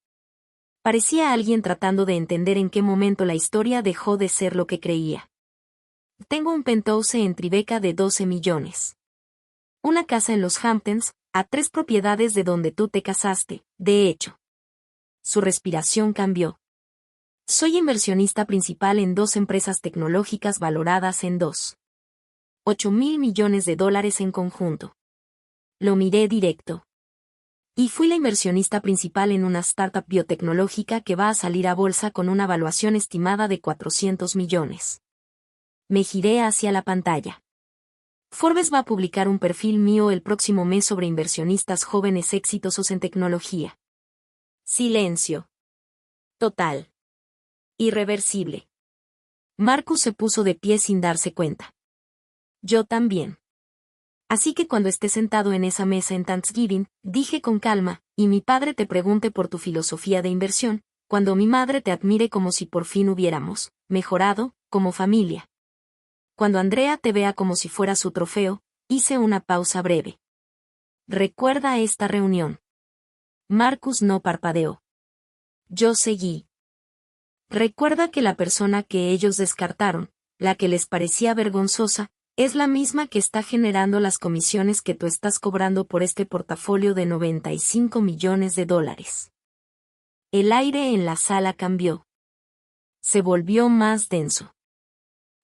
A: Parecía alguien tratando de entender en qué momento la historia dejó de ser lo que creía. Tengo un penthouse en Tribeca de 12 millones. Una casa en los Hamptons, a 3 propiedades de donde tú te casaste, de hecho. Su respiración cambió. Soy inversionista principal en 2 empresas tecnológicas valoradas en 2.8 mil millones de dólares en conjunto. Lo miré directo. Y fui la inversionista principal en una startup biotecnológica que va a salir a bolsa con una valuación estimada de 400 millones. Me giré hacia la pantalla. Forbes va a publicar un perfil mío el próximo mes sobre inversionistas jóvenes exitosos en tecnología. Silencio. Total. Irreversible. Marcus se puso de pie sin darse cuenta. Yo también. Así que cuando esté sentado en esa mesa en Thanksgiving, dije con calma, y mi padre te pregunte por tu filosofía de inversión, cuando mi madre te admire como si por fin hubiéramos mejorado, como familia. Cuando Andrea te vea como si fuera su trofeo, hice una pausa breve. Recuerda esta reunión. Marcus no parpadeó. Yo seguí. Recuerda que la persona que ellos descartaron, la que les parecía vergonzosa, es la misma que está generando las comisiones que tú estás cobrando por este portafolio de $95 millones. El aire en la sala cambió. Se volvió más denso.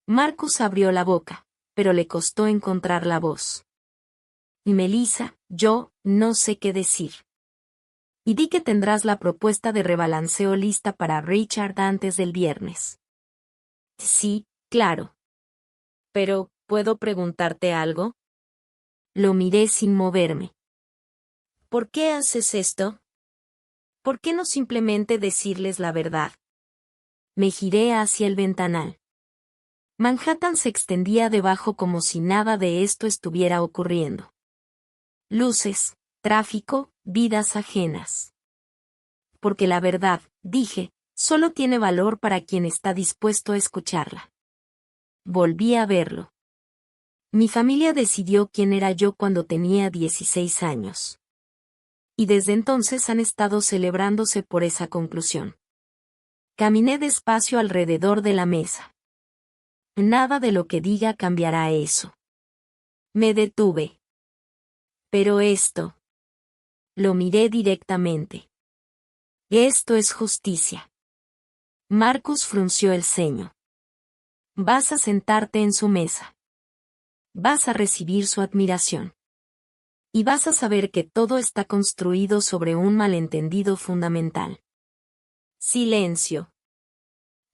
A: Marcus abrió la boca, pero le costó encontrar la voz. Y Melissa, yo, no sé qué decir. Y di que tendrás la propuesta de rebalanceo lista para Richard antes del viernes. Sí, claro. Pero, ¿puedo preguntarte algo? Lo miré sin moverme. ¿Por qué haces esto? ¿Por qué no simplemente decirles la verdad? Me giré hacia el ventanal. Manhattan se extendía debajo como si nada de esto estuviera ocurriendo. Luces, tráfico, vidas ajenas. Porque la verdad, dije, solo tiene valor para quien está dispuesto a escucharla. Volví a verlo. Mi familia decidió quién era yo cuando tenía 16 años. Y desde entonces han estado celebrándose por esa conclusión. Caminé despacio alrededor de la mesa. Nada de lo que diga cambiará eso. Me detuve. Pero esto. Lo miré directamente. Esto es justicia. Marcus frunció el ceño. Vas a sentarte en su mesa. Vas a recibir su admiración. Y vas a saber que todo está construido sobre un malentendido fundamental. Silencio.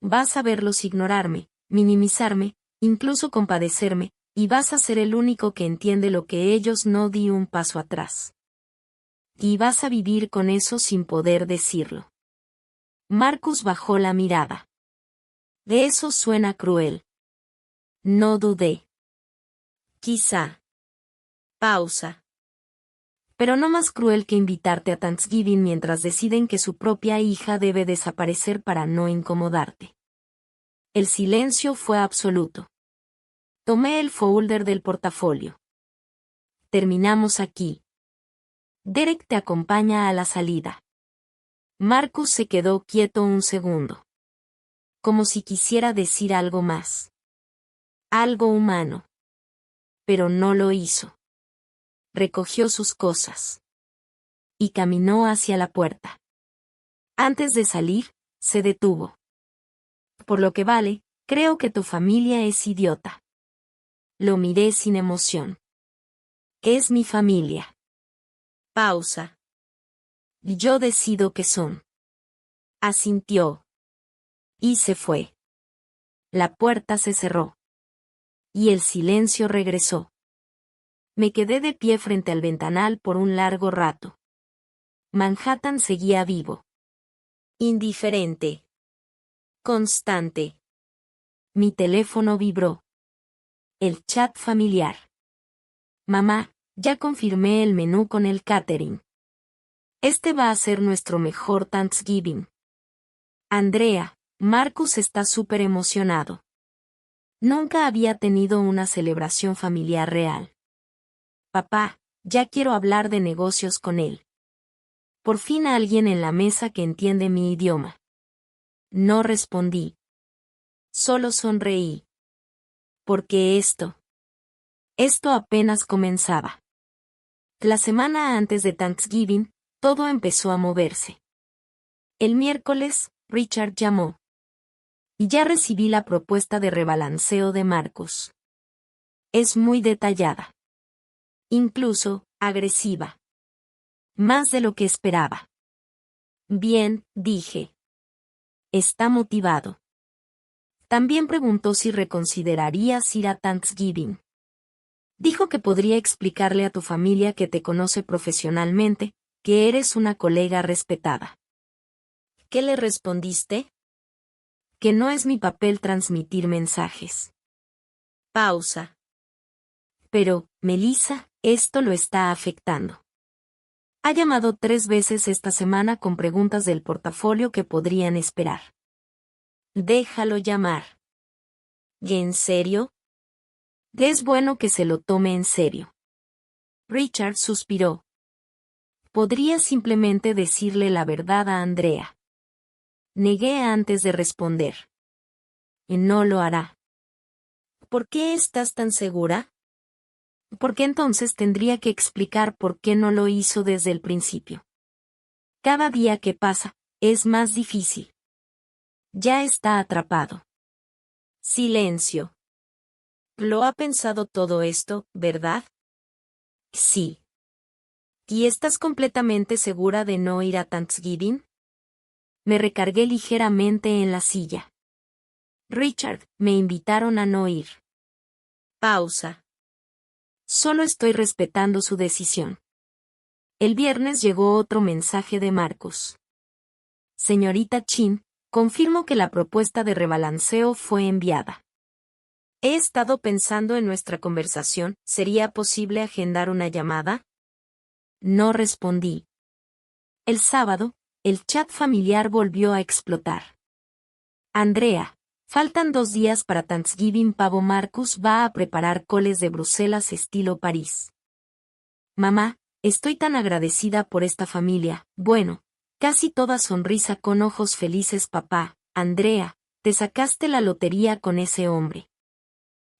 A: Vas a verlos ignorarme, minimizarme, incluso compadecerme, y vas a ser el único que entiende lo que ellos no di un paso atrás. Y vas a vivir con eso sin poder decirlo. Marcus bajó la mirada. De eso suena cruel. No dudé. Quizá. Pausa. Pero no más cruel que invitarte a Thanksgiving mientras deciden que su propia hija debe desaparecer para no incomodarte. El silencio fue absoluto. Tomé el folder del portafolio. Terminamos aquí. Derek te acompaña a la salida. Marcus se quedó quieto un segundo. Como si quisiera decir algo más. Algo humano. Pero no lo hizo. Recogió sus cosas. Y caminó hacia la puerta. Antes de salir, se detuvo. Por lo que vale, creo que tu familia es idiota. Lo miré sin emoción. Es mi familia. Pausa. Yo decido qué son. Asintió. Y se fue. La puerta se cerró. Y el silencio regresó. Me quedé de pie frente al ventanal por un largo rato. Manhattan seguía vivo. Indiferente. Constante. Mi teléfono vibró. El chat familiar. Mamá, ya confirmé el menú con el catering. Este va a ser nuestro mejor Thanksgiving. Andrea, Marcus está súper emocionado. Nunca había tenido una celebración familiar real. Papá, ya quiero hablar de negocios con él. Por fin alguien en la mesa que entiende mi idioma. No respondí. Solo sonreí. Porque esto apenas comenzaba. La semana antes de Thanksgiving, todo empezó a moverse. El miércoles, Richard llamó. Y ya recibí la propuesta de rebalanceo de Marcus. Es muy detallada. Incluso, agresiva. Más de lo que esperaba. Bien, dije. Está motivado. También preguntó si reconsiderarías ir a Thanksgiving. Dijo que podría explicarle a tu familia que te conoce profesionalmente, que eres una colega respetada. ¿Qué le respondiste? Que no es mi papel transmitir mensajes. Pausa. Pero, Melissa, esto lo está afectando. Ha llamado 3 veces esta semana con preguntas del portafolio que podrían esperar. Déjalo llamar. ¿Y en serio? Es bueno que se lo tome en serio. Richard suspiró. Podría simplemente decirle la verdad a Andrea. Negué antes de responder. No lo hará. ¿Por qué estás tan segura? Porque entonces tendría que explicar por qué no lo hizo desde el principio. Cada día que pasa, es más difícil. Ya está atrapado. Silencio. ¿Lo ha pensado todo esto, verdad? Sí. ¿Y estás completamente segura de no ir a Thanksgiving? Me recargué ligeramente en la silla. Richard, me invitaron a no ir. Pausa. Solo estoy respetando su decisión. El viernes llegó otro mensaje de Marcus. Señorita Chin, confirmo que la propuesta de rebalanceo fue enviada. He estado pensando en nuestra conversación, ¿sería posible agendar una llamada? No respondí. El sábado, el chat familiar volvió a explotar. Andrea, faltan 2 días para Thanksgiving. Pavo Marcus va a preparar coles de Bruselas estilo París. Mamá, estoy tan agradecida por esta familia. Bueno, casi toda sonrisa con ojos felices. Papá, Andrea, te sacaste la lotería con ese hombre.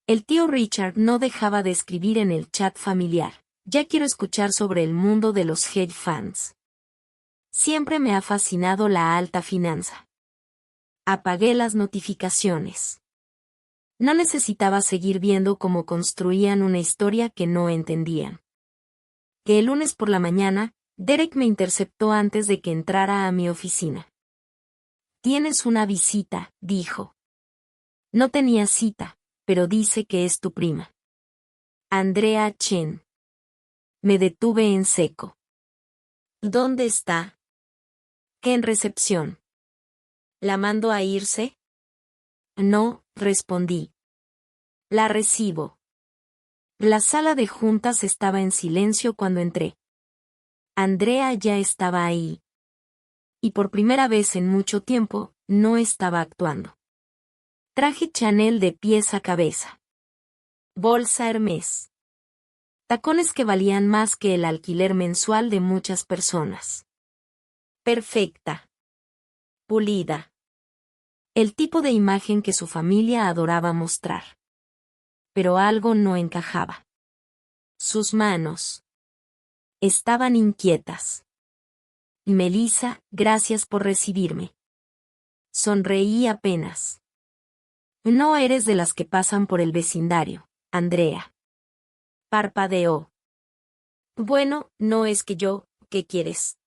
A: El tío Richard no dejaba de escribir en el chat familiar. Ya quiero escuchar sobre el mundo de los hedge funds. Siempre me ha fascinado la alta finanza. Apagué las notificaciones. No necesitaba seguir viendo cómo construían una historia que no entendían. Que el lunes por la mañana, Derek me interceptó antes de que entrara a mi oficina. Tienes una visita, dijo. No tenía cita, pero dice que es tu prima. Andrea Chen. Me detuve en seco. ¿Dónde está? En recepción. ¿La mando a irse? No, respondí. La recibo. La sala de juntas estaba en silencio cuando entré. Andrea ya estaba ahí. Y por primera vez en mucho tiempo, no estaba actuando. Traje Chanel de pies a cabeza. Bolsa Hermès. Tacones que valían más que el alquiler mensual de muchas personas. Perfecta. Pulida. El tipo de imagen que su familia adoraba mostrar. Pero algo no encajaba. Sus manos. Estaban inquietas. Melissa, gracias por recibirme. Sonreí apenas. No eres de las que pasan por el vecindario, Andrea. Parpadeó. Bueno, no es que yo, ¿qué quieres?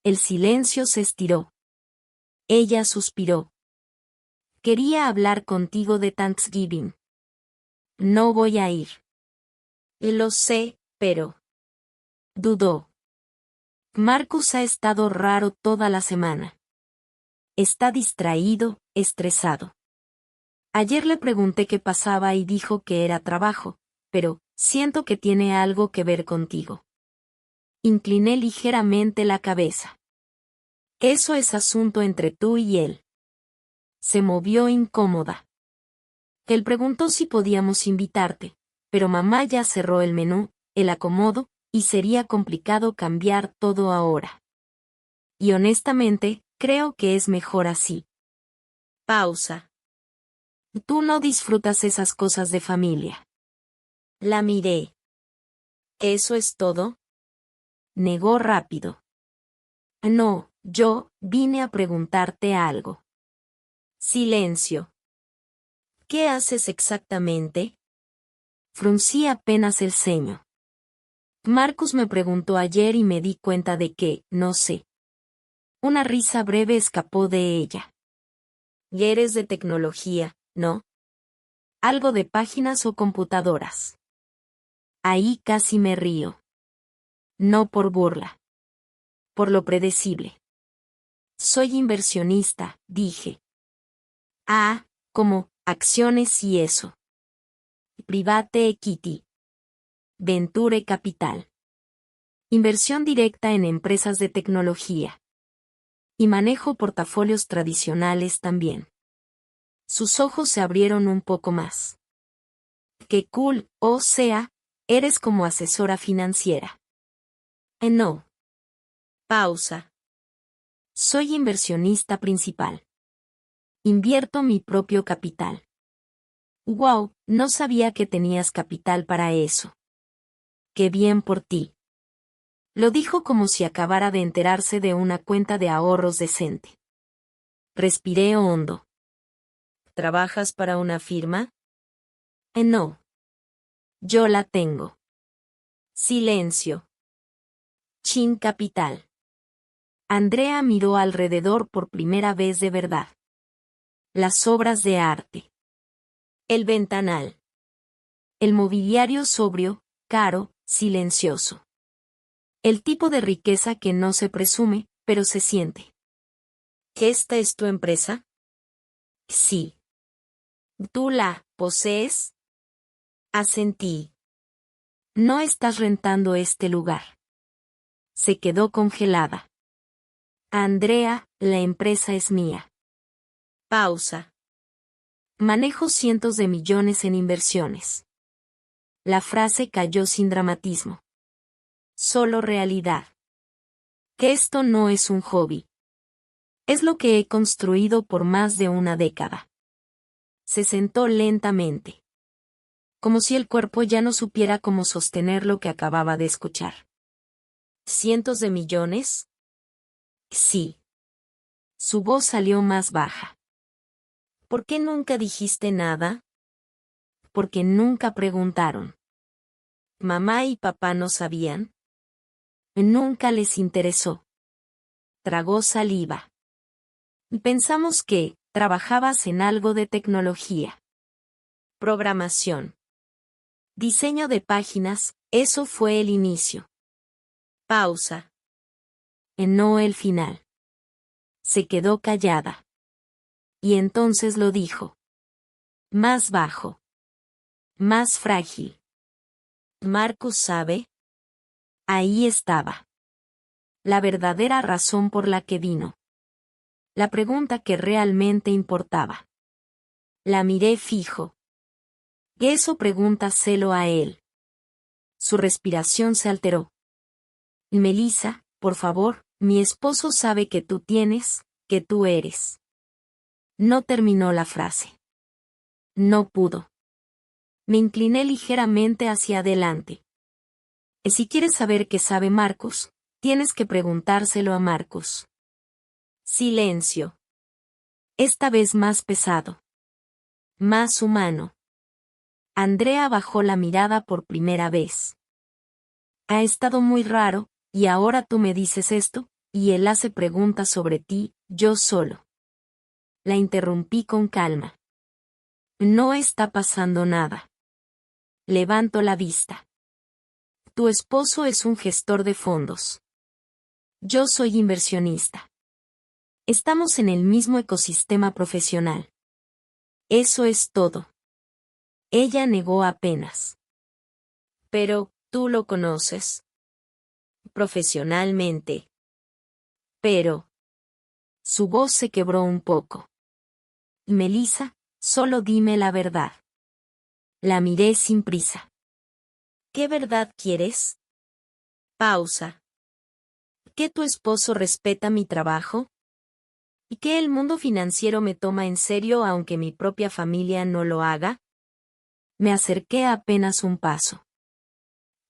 A: El silencio se estiró. Ella suspiró. Quería hablar contigo de Thanksgiving. No voy a ir. Lo sé, pero... Dudó. Marcus ha estado raro toda la semana. Está distraído, estresado. Ayer le pregunté qué pasaba y dijo que era trabajo, pero siento que tiene algo que ver contigo. Incliné ligeramente la cabeza. Eso es asunto entre tú y él. Se movió incómoda. Él preguntó si podíamos invitarte, pero mamá ya cerró el menú, el acomodo, y sería complicado cambiar todo ahora. Y honestamente, creo que es mejor así. Pausa. Tú no disfrutas esas cosas de familia. La miré. ¿Eso es todo? Negó rápido. No, yo vine a preguntarte algo. Silencio. ¿Qué haces exactamente? Fruncí apenas el ceño. Marcus me preguntó ayer y me di cuenta de que, no sé. Una risa breve escapó de ella. Y eres de tecnología, ¿no? Algo de páginas o computadoras. Ahí casi me río. No por burla. Por lo predecible. Soy inversionista, dije. Ah, como, acciones y eso. Private Equity. Venture Capital. Inversión directa en empresas de tecnología. Y manejo portafolios tradicionales también. Sus ojos se abrieron un poco más. Qué cool, o sea, eres como asesora financiera. No. Pausa. Soy inversionista principal. Invierto mi propio capital. Wow, no sabía que tenías capital para eso. Qué bien por ti. Lo dijo como si acabara de enterarse de una cuenta de ahorros decente. Respiré hondo. ¿Trabajas para una firma? No. Yo la tengo. Silencio. Chin Capital. Andrea miró alrededor por primera vez de verdad. Las obras de arte. El ventanal. El mobiliario sobrio, caro, silencioso. El tipo de riqueza que no se presume, pero se siente. ¿Esta es tu empresa? Sí. ¿Tú la posees? Asentí. No estás rentando este lugar. Se quedó congelada. Andrea, la empresa es mía. Pausa. Manejo cientos de millones en inversiones. La frase cayó sin dramatismo. Solo realidad. Que esto no es un hobby. Es lo que he construido por más de una década. Se sentó lentamente. Como si el cuerpo ya no supiera cómo sostener lo que acababa de escuchar. ¿Cientos de millones? Sí. Su voz salió más baja. ¿Por qué nunca dijiste nada? Porque nunca preguntaron. ¿Mamá y papá no sabían? Nunca les interesó. Tragó saliva. Pensamos que trabajabas en algo de tecnología. Programación. Diseño de páginas, eso fue el inicio. Pausa. No el final. Se quedó callada. Y entonces lo dijo. Más bajo. Más frágil. ¿Marcus sabe? Ahí estaba. La verdadera razón por la que vino. La pregunta que realmente importaba. La miré fijo. Eso pregúntaselo a él. Su respiración se alteró. Melissa, por favor, mi esposo sabe que tú tienes, que tú eres. No terminó la frase. No pudo. Me incliné ligeramente hacia adelante. Si quieres saber qué sabe Marcus, tienes que preguntárselo a Marcus. Silencio. Esta vez más pesado. Más humano. Andrea bajó la mirada por primera vez. Ha estado muy raro, y ahora tú me dices esto, y él hace preguntas sobre ti, yo solo. La interrumpí con calma. No está pasando nada. Levanto la vista. Tu esposo es un gestor de fondos. Yo soy inversionista. Estamos en el mismo ecosistema profesional. Eso es todo. Ella negó apenas. Pero, ¿tú lo conoces? Profesionalmente. Pero. Su voz se quebró un poco. Melissa, solo dime la verdad. La miré sin prisa. ¿Qué verdad quieres? Pausa. ¿Que tu esposo respeta mi trabajo? ¿Y que el mundo financiero me toma en serio aunque mi propia familia no lo haga? Me acerqué apenas un paso.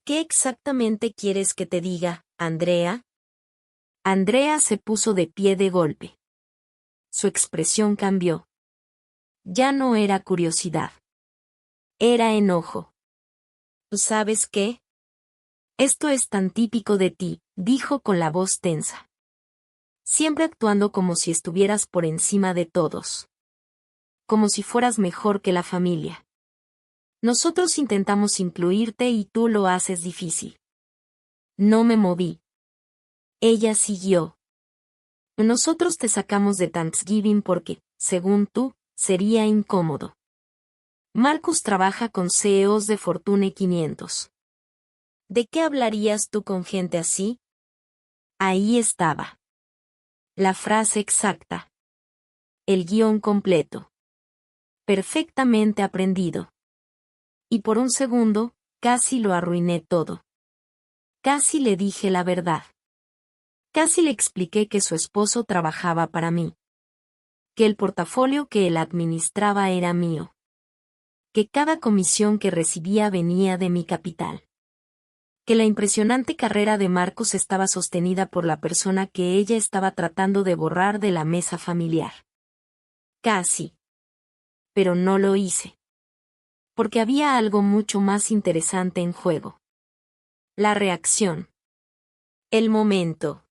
A: ¿Qué exactamente quieres que te diga, Andrea? Andrea se puso de pie de golpe. Su expresión cambió. Ya no era curiosidad. Era enojo. ¿Sabes qué? Esto es tan típico de ti, dijo con la voz tensa. Siempre actuando como si estuvieras por encima de todos. Como si fueras mejor que la familia. Nosotros intentamos incluirte y tú lo haces difícil. No me moví. Ella siguió. Nosotros te sacamos de Thanksgiving porque, según tú, sería incómodo. Marcus trabaja con CEOs de Fortune 500. ¿De qué hablarías tú con gente así? Ahí estaba. La frase exacta. El guión completo. Perfectamente aprendido. Y por un segundo, casi lo arruiné todo. Casi le dije la verdad. Casi le expliqué que su esposo trabajaba para mí. Que el portafolio que él administraba era mío. Que cada comisión que recibía venía de mi capital. Que la impresionante carrera de Marcus estaba sostenida por la persona que ella estaba tratando de borrar de la mesa familiar. Casi. Pero no lo hice. Porque había algo mucho más interesante en juego. La reacción. El momento.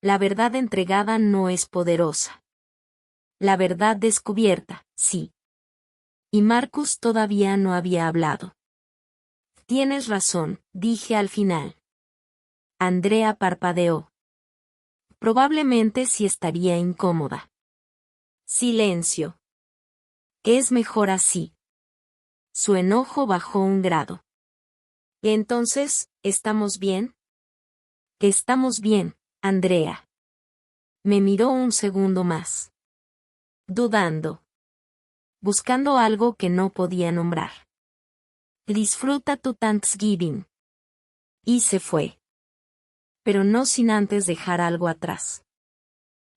A: La verdad entregada no es poderosa. La verdad descubierta, sí. Y Marcus todavía no había hablado. Tienes razón, dije al final. Andrea parpadeó. Probablemente sí estaría incómoda. Silencio. Es mejor así. Su enojo bajó un grado. Entonces, ¿estamos bien? Estamos bien, Andrea. Me miró un segundo más. Dudando. Buscando algo que no podía nombrar. Disfruta tu Thanksgiving. Y se fue. Pero no sin antes dejar algo atrás.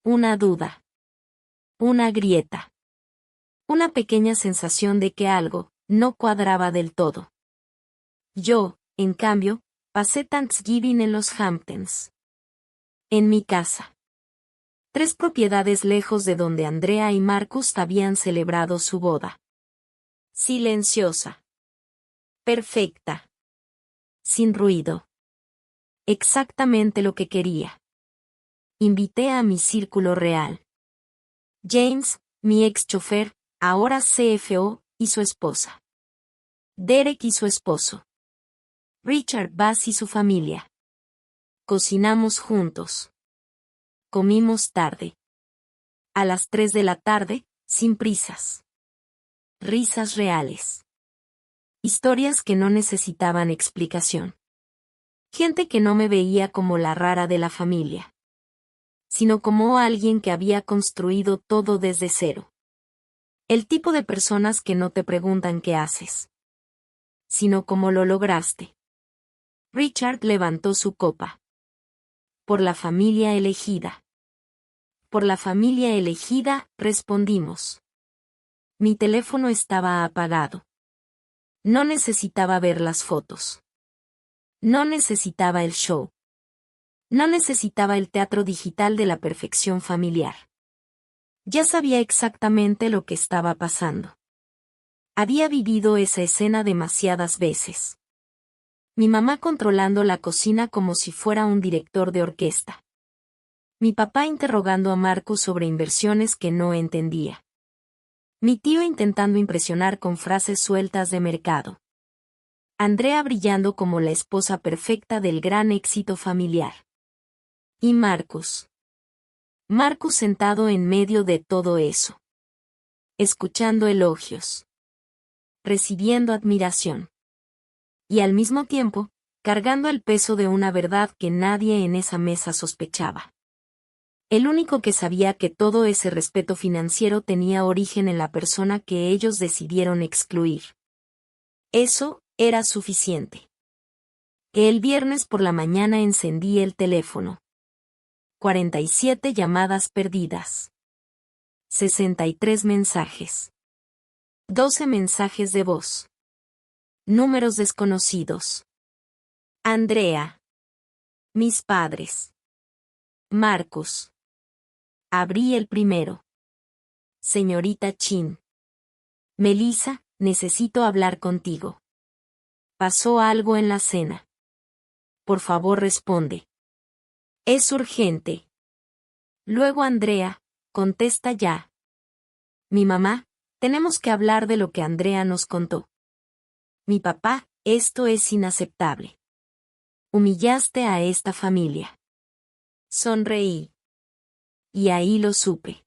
A: Una duda. Una grieta. Una pequeña sensación de que algo no cuadraba del todo. Yo, en cambio, pasé Thanksgiving en los Hamptons. En mi casa. 3 propiedades lejos de donde Andrea y Marcus habían celebrado su boda. Silenciosa. Perfecta. Sin ruido. Exactamente lo que quería. Invité a mi círculo real. James, mi ex chofer, ahora CFO, y su esposa. Derek y su esposo. Richard Bass y su familia. Cocinamos juntos. Comimos tarde. A las 3 de la tarde, sin prisas. Risas reales. Historias que no necesitaban explicación. Gente que no me veía como la rara de la familia, sino como alguien que había construido todo desde cero. El tipo de personas que no te preguntan qué haces, sino cómo lo lograste. Richard levantó su copa. Por la familia elegida. Por la familia elegida, respondimos. Mi teléfono estaba apagado. No necesitaba ver las fotos. No necesitaba el show. No necesitaba el teatro digital de la perfección familiar. Ya sabía exactamente lo que estaba pasando. Había vivido esa escena demasiadas veces. Mi mamá controlando la cocina como si fuera un director de orquesta. Mi papá interrogando a Marcus sobre inversiones que no entendía. Mi tío intentando impresionar con frases sueltas de mercado. Andrea brillando como la esposa perfecta del gran éxito familiar. Y Marcus. Marcus sentado en medio de todo eso. Escuchando elogios. Recibiendo admiración. Y al mismo tiempo, cargando el peso de una verdad que nadie en esa mesa sospechaba. El único que sabía que todo ese respeto financiero tenía origen en la persona que ellos decidieron excluir. Eso era suficiente. El viernes por la mañana encendí el teléfono. 47 llamadas perdidas. 63 mensajes. 12 mensajes de voz. Números desconocidos. Andrea. Mis padres. Marcus. Abrí el primero. Señorita Chin. Melissa, necesito hablar contigo. Pasó algo en la cena. Por favor responde. Es urgente. Luego Andrea, contesta ya. Mi mamá, tenemos que hablar de lo que Andrea nos contó. Mi papá, esto es inaceptable. Humillaste a esta familia. Sonreí. Y ahí lo supe.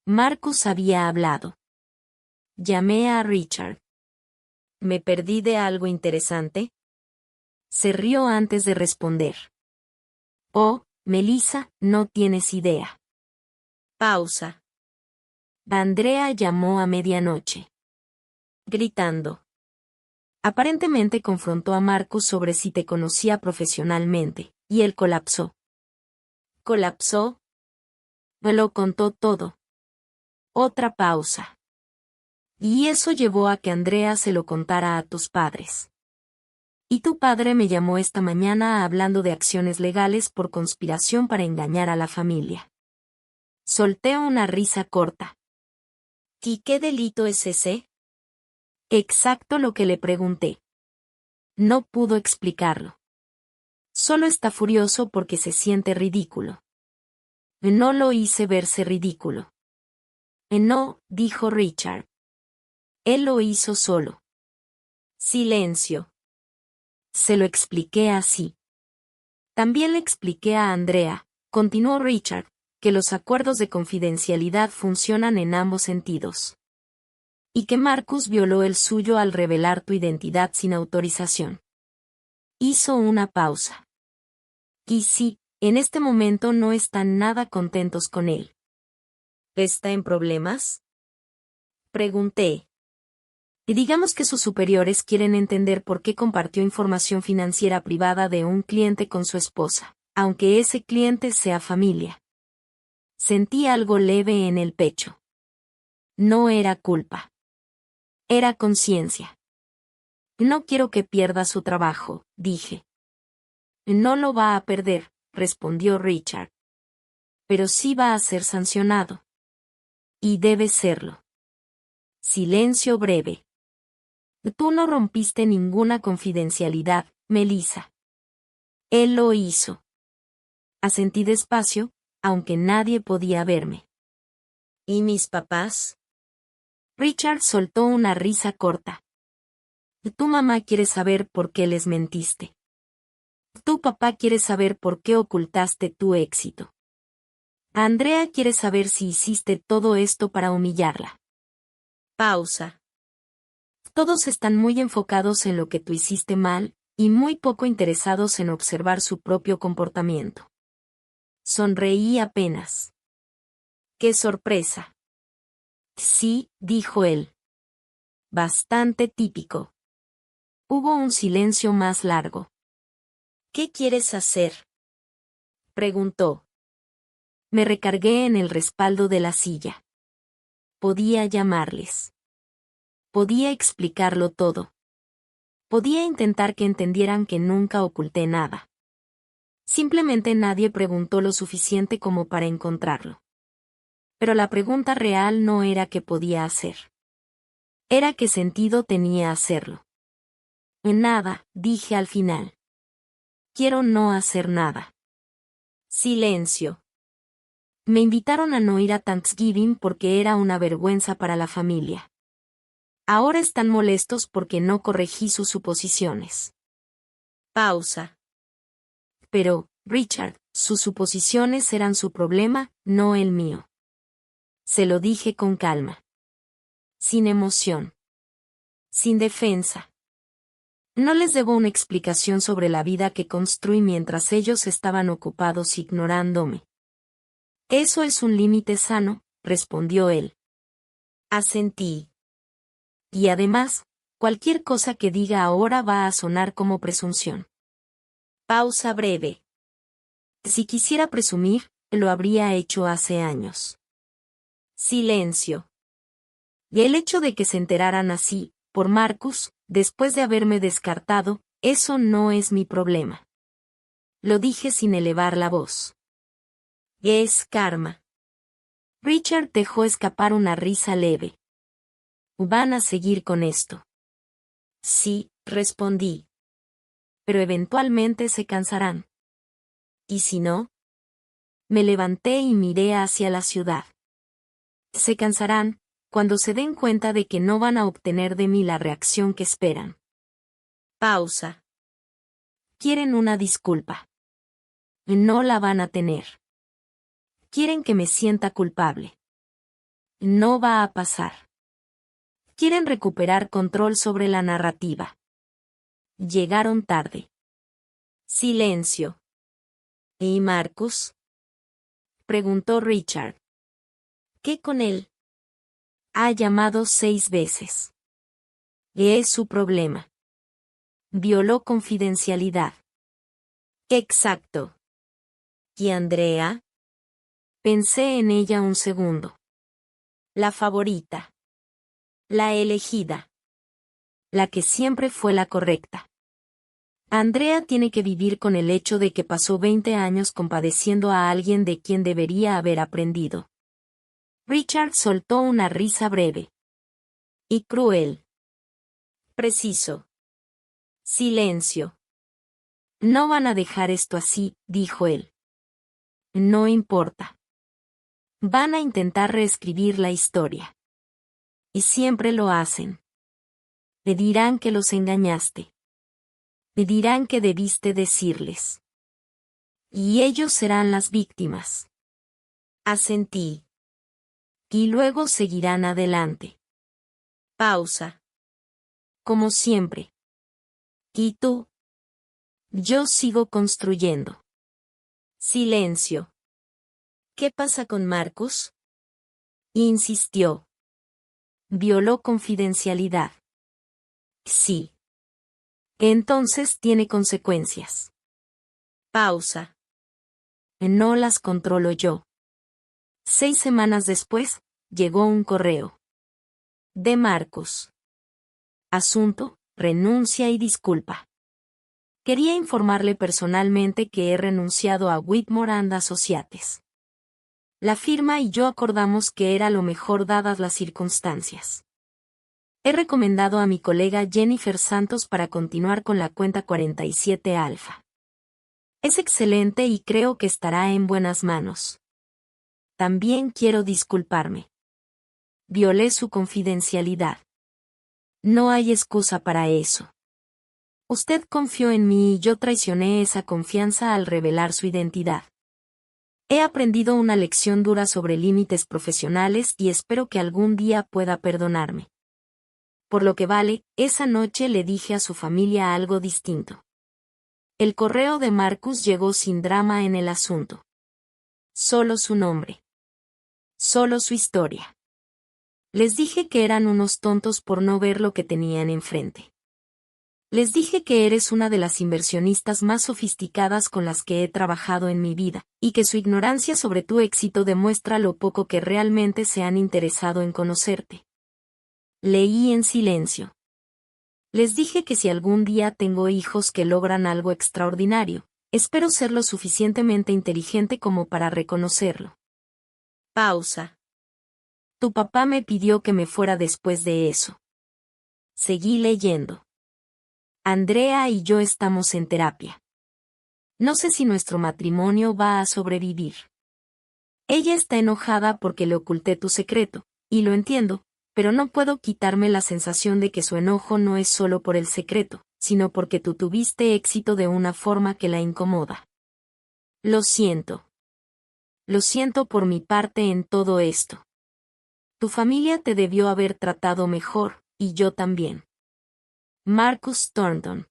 A: Marcus había hablado. Llamé a Richard. ¿Me perdí de algo interesante? Se rió antes de responder. Oh, Melissa, no tienes idea. Pausa. Andrea llamó a medianoche. Gritando. Aparentemente confrontó a Marcus sobre si te conocía profesionalmente, y él colapsó. Colapsó. Me lo contó todo. Otra pausa. Y eso llevó a que Andrea se lo contara a tus padres. Y tu padre me llamó esta mañana hablando de acciones legales por conspiración para engañar a la familia. Solté una risa corta. ¿Y qué delito es ese? Exacto lo que le pregunté. No pudo explicarlo. Solo está furioso porque se siente ridículo. No lo hice verse ridículo. No, dijo Richard. Él lo hizo solo. Silencio. Se lo expliqué así. También le expliqué a Andrea, continuó Richard, que los acuerdos de confidencialidad funcionan en ambos sentidos. Y que Marcus violó el suyo al revelar tu identidad sin autorización. Hizo una pausa. Y sí, en este momento no están nada contentos con él. ¿Está en problemas? Pregunté. Y digamos que sus superiores quieren entender por qué compartió información financiera privada de un cliente con su esposa, aunque ese cliente sea familia. Sentí algo leve en el pecho. No era culpa. Era conciencia. No quiero que pierda su trabajo, dije. No lo va a perder, respondió Richard. Pero sí va a ser sancionado. Y debe serlo. Silencio breve. Tú no rompiste ninguna confidencialidad, Melissa. Él lo hizo. Asentí despacio, aunque nadie podía verme. ¿Y mis papás? Richard soltó una risa corta. Tu mamá quiere saber por qué les mentiste. Tu papá quiere saber por qué ocultaste tu éxito. Andrea quiere saber si hiciste todo esto para humillarla. Pausa. Todos están muy enfocados en lo que tú hiciste mal, y muy poco interesados en observar su propio comportamiento. Sonreí apenas. ¡Qué sorpresa! Sí, dijo él. Bastante típico. Hubo un silencio más largo. ¿Qué quieres hacer? Preguntó. Me recargué en el respaldo de la silla. Podía llamarles. Podía explicarlo todo. Podía intentar que entendieran que nunca oculté nada. Simplemente nadie preguntó lo suficiente como para encontrarlo. Pero la pregunta real no era qué podía hacer. Era qué sentido tenía hacerlo. En nada, dije al final. Quiero no hacer nada. Silencio. Me invitaron a no ir a Thanksgiving porque era una vergüenza para la familia. Ahora están molestos porque no corregí sus suposiciones. Pausa. Pero, Richard, sus suposiciones eran su problema, no el mío. Se lo dije con calma. Sin emoción. Sin defensa. No les debo una explicación sobre la vida que construí mientras ellos estaban ocupados ignorándome. Eso es un límite sano, respondió él. Asentí. Y además, cualquier cosa que diga ahora va a sonar como presunción. Pausa breve. Si quisiera presumir, lo habría hecho hace años. Silencio. Y el hecho de que se enteraran así, por Marcus, después de haberme descartado, eso no es mi problema. Lo dije sin elevar la voz. Es karma. Richard dejó escapar una risa leve. ¿Van a seguir con esto? Sí, respondí. Pero eventualmente se cansarán. ¿Y si no? Me levanté y miré hacia la ciudad. Se cansarán, cuando se den cuenta de que no van a obtener de mí la reacción que esperan. Pausa. Quieren una disculpa. No la van a tener. Quieren que me sienta culpable. No va a pasar. Quieren recuperar control sobre la narrativa. Llegaron tarde. Silencio. ¿Y Marcus? Preguntó Richard. ¿Qué con él? Ha llamado 6 veces. Es su problema. Violó confidencialidad. Exacto. ¿Y Andrea? Pensé en ella un segundo. La favorita. La elegida. La que siempre fue la correcta. Andrea tiene que vivir con el hecho de que pasó 20 años compadeciendo a alguien de quien debería haber aprendido. Richard soltó una risa breve. Y cruel. Preciso. Silencio. No van a dejar esto así, dijo él. No importa. Van a intentar reescribir la historia. Y siempre lo hacen. Me dirán que los engañaste. Me dirán que debiste decirles. Y ellos serán las víctimas. Asentí. Y luego seguirán adelante. Pausa. Como siempre. ¿Y tú? Yo sigo construyendo. Silencio. ¿Qué pasa con Marcus? Insistió. Violó confidencialidad. Sí. Entonces tiene consecuencias. Pausa. No las controlo yo. 6 semanas después, llegó un correo. De Marcus. Asunto, renuncia y disculpa. Quería informarle personalmente que he renunciado a Whitmore and Associates. La firma y yo acordamos que era lo mejor dadas las circunstancias. He recomendado a mi colega Jennifer Santos para continuar con la cuenta 47 Alfa. Es excelente y creo que estará en buenas manos. También quiero disculparme. Violé su confidencialidad. No hay excusa para eso. Usted confió en mí y yo traicioné esa confianza al revelar su identidad. He aprendido una lección dura sobre límites profesionales y espero que algún día pueda perdonarme. Por lo que vale, esa noche le dije a su familia algo distinto. El correo de Marcus llegó sin drama en el asunto. Solo su nombre. Solo su historia. Les dije que eran unos tontos por no ver lo que tenían enfrente. Les dije que eres una de las inversionistas más sofisticadas con las que he trabajado en mi vida, y que su ignorancia sobre tu éxito demuestra lo poco que realmente se han interesado en conocerte. Leí en silencio. Les dije que si algún día tengo hijos que logran algo extraordinario, espero ser lo suficientemente inteligente como para reconocerlo. Pausa. Tu papá me pidió que me fuera después de eso. Seguí leyendo. Andrea y yo estamos en terapia. No sé si nuestro matrimonio va a sobrevivir. Ella está enojada porque le oculté tu secreto, y lo entiendo, pero no puedo quitarme la sensación de que su enojo no es solo por el secreto, sino porque tú tuviste éxito de una forma que la incomoda. Lo siento. Lo siento por mi parte en todo esto. Tu familia te debió haber tratado mejor, y yo también. Marcus Thornton.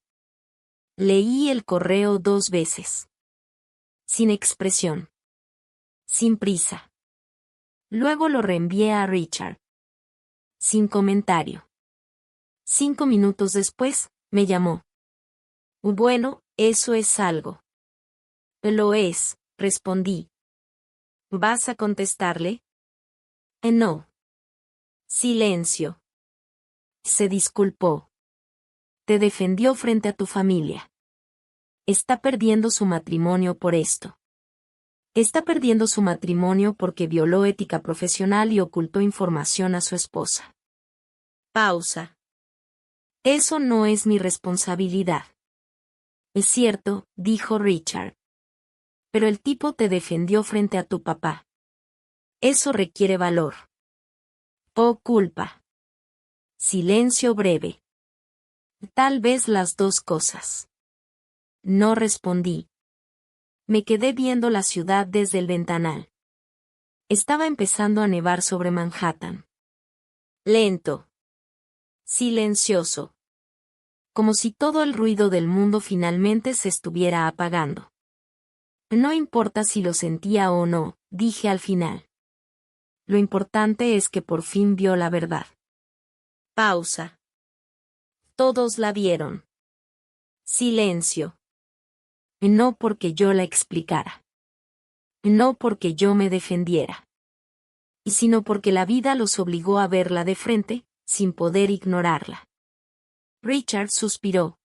A: Leí el correo 2 veces. Sin expresión. Sin prisa. Luego lo reenvié a Richard. Sin comentario. 5 minutos después, me llamó. Bueno, eso es algo. Lo es, respondí. ¿Vas a contestarle? No. Silencio. Se disculpó. Te defendió frente a tu familia. Está perdiendo su matrimonio por esto. Está perdiendo su matrimonio porque violó ética profesional y ocultó información a su esposa. Pausa. Eso no es mi responsabilidad. Es cierto, dijo Richard. Pero el tipo te defendió frente a tu papá. Eso requiere valor. O culpa. Silencio breve. Tal vez las dos cosas. No respondí. Me quedé viendo la ciudad desde el ventanal. Estaba empezando a nevar sobre Manhattan. Lento. Silencioso. Como si todo el ruido del mundo finalmente se estuviera apagando. No importa si lo sentía o no, dije al final. Lo importante es que por fin vio la verdad. Pausa. Todos la vieron. Silencio. No porque yo la explicara. no porque yo me defendiera, y sino porque la vida los obligó a verla de frente, sin poder ignorarla. Richard suspiró.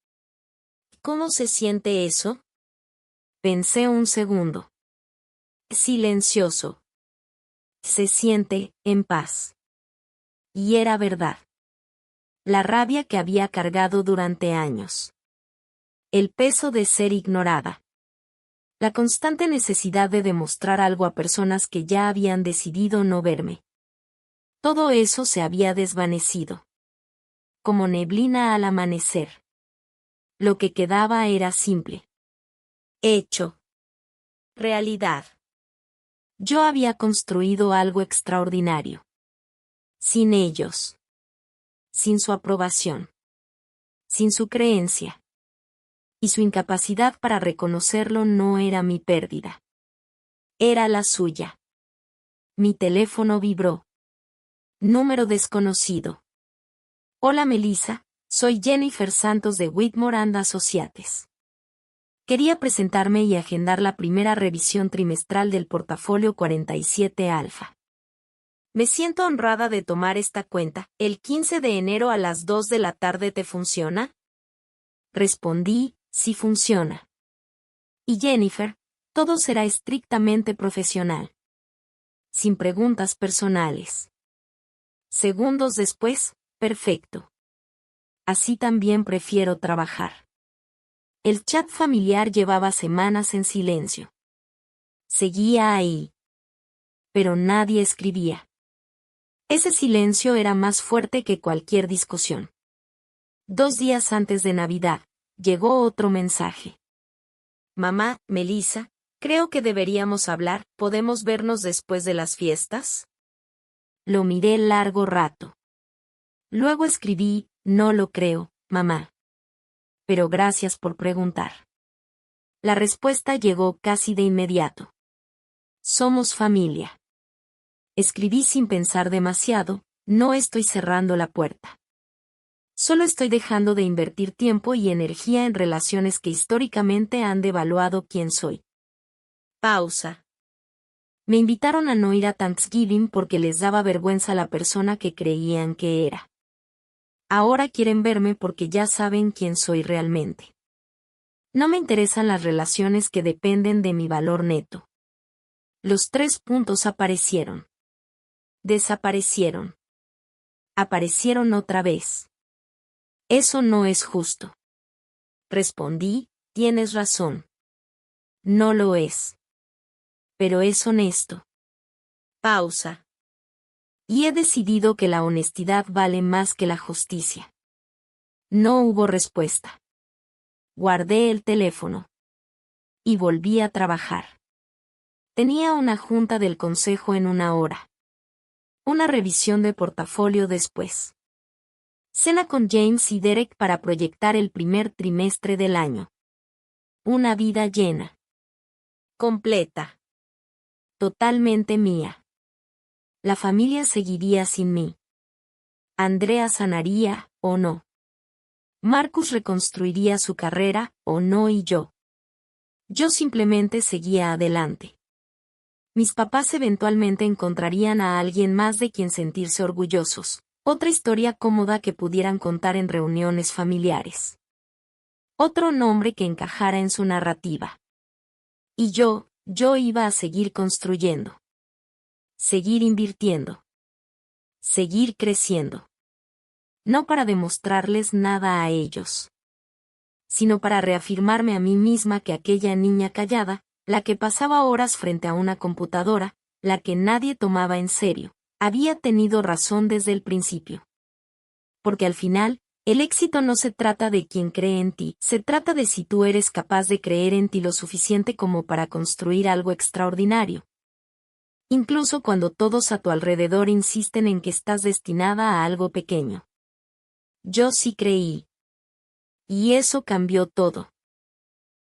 A: ¿Cómo se siente eso? Pensé un segundo. Silencioso. Se siente, en paz. Y era verdad. La rabia que había cargado durante años. El peso de ser ignorada. La constante necesidad de demostrar algo a personas que ya habían decidido no verme. Todo eso se había desvanecido. Como neblina al amanecer. Lo que quedaba era simple. Hecho. Realidad. Yo había construido algo extraordinario. Sin ellos. Sin su aprobación. Sin su creencia. Y su incapacidad para reconocerlo no era mi pérdida. Era la suya. Mi teléfono vibró. Número desconocido. Hola Melissa, soy Jennifer Santos de Whitmore and Associates. Quería presentarme y agendar la primera revisión trimestral del portafolio 47 Alpha. Me siento honrada de tomar esta cuenta. ¿El 15 de enero a las 2 de la tarde te funciona? Respondí, sí funciona. Y Jennifer, todo será estrictamente profesional. Sin preguntas personales. Segundos después, perfecto. Así también prefiero trabajar. El chat familiar llevaba semanas en silencio. Seguía ahí. Pero nadie escribía. Ese silencio era más fuerte que cualquier discusión. 2 días antes de Navidad, llegó otro mensaje. Mamá, Melissa, creo que deberíamos hablar, ¿podemos vernos después de las fiestas? Lo miré largo rato. Luego escribí, no lo creo, mamá. Pero gracias por preguntar. La respuesta llegó casi de inmediato. Somos familia. Escribí sin pensar demasiado, no estoy cerrando la puerta. Solo estoy dejando de invertir tiempo y energía en relaciones que históricamente han devaluado quién soy. Pausa. Me invitaron a no ir a Thanksgiving porque les daba vergüenza la persona que creían que era. Ahora quieren verme porque ya saben quién soy realmente. No me interesan las relaciones que dependen de mi valor neto. Los 3 puntos aparecieron. Desaparecieron. Aparecieron otra vez. Eso no es justo. Respondí, tienes razón. No lo es. Pero es honesto. Pausa. Y he decidido que la honestidad vale más que la justicia. No hubo respuesta. Guardé el teléfono. Y volví a trabajar. Tenía una junta del consejo en 1 hora. Una revisión de portafolio después. Cena con James y Derek para proyectar el primer trimestre del año. Una vida llena. Completa. Totalmente mía. La familia seguiría sin mí. Andrea sanaría, o no. Marcus reconstruiría su carrera, o no, y yo. Yo simplemente seguía adelante. Mis papás eventualmente encontrarían a alguien más de quien sentirse orgullosos. Otra historia cómoda que pudieran contar en reuniones familiares. Otro nombre que encajara en su narrativa. Y yo iba a seguir construyendo. Seguir invirtiendo. Seguir creciendo. No para demostrarles nada a ellos, sino para reafirmarme a mí misma que aquella niña callada, la que pasaba horas frente a una computadora, la que nadie tomaba en serio, había tenido razón desde el principio. Porque al final, el éxito no se trata de quien cree en ti, se trata de si tú eres capaz de creer en ti lo suficiente como para construir algo extraordinario. Incluso cuando todos a tu alrededor insisten en que estás destinada a algo pequeño. Yo sí creí. Y eso cambió todo.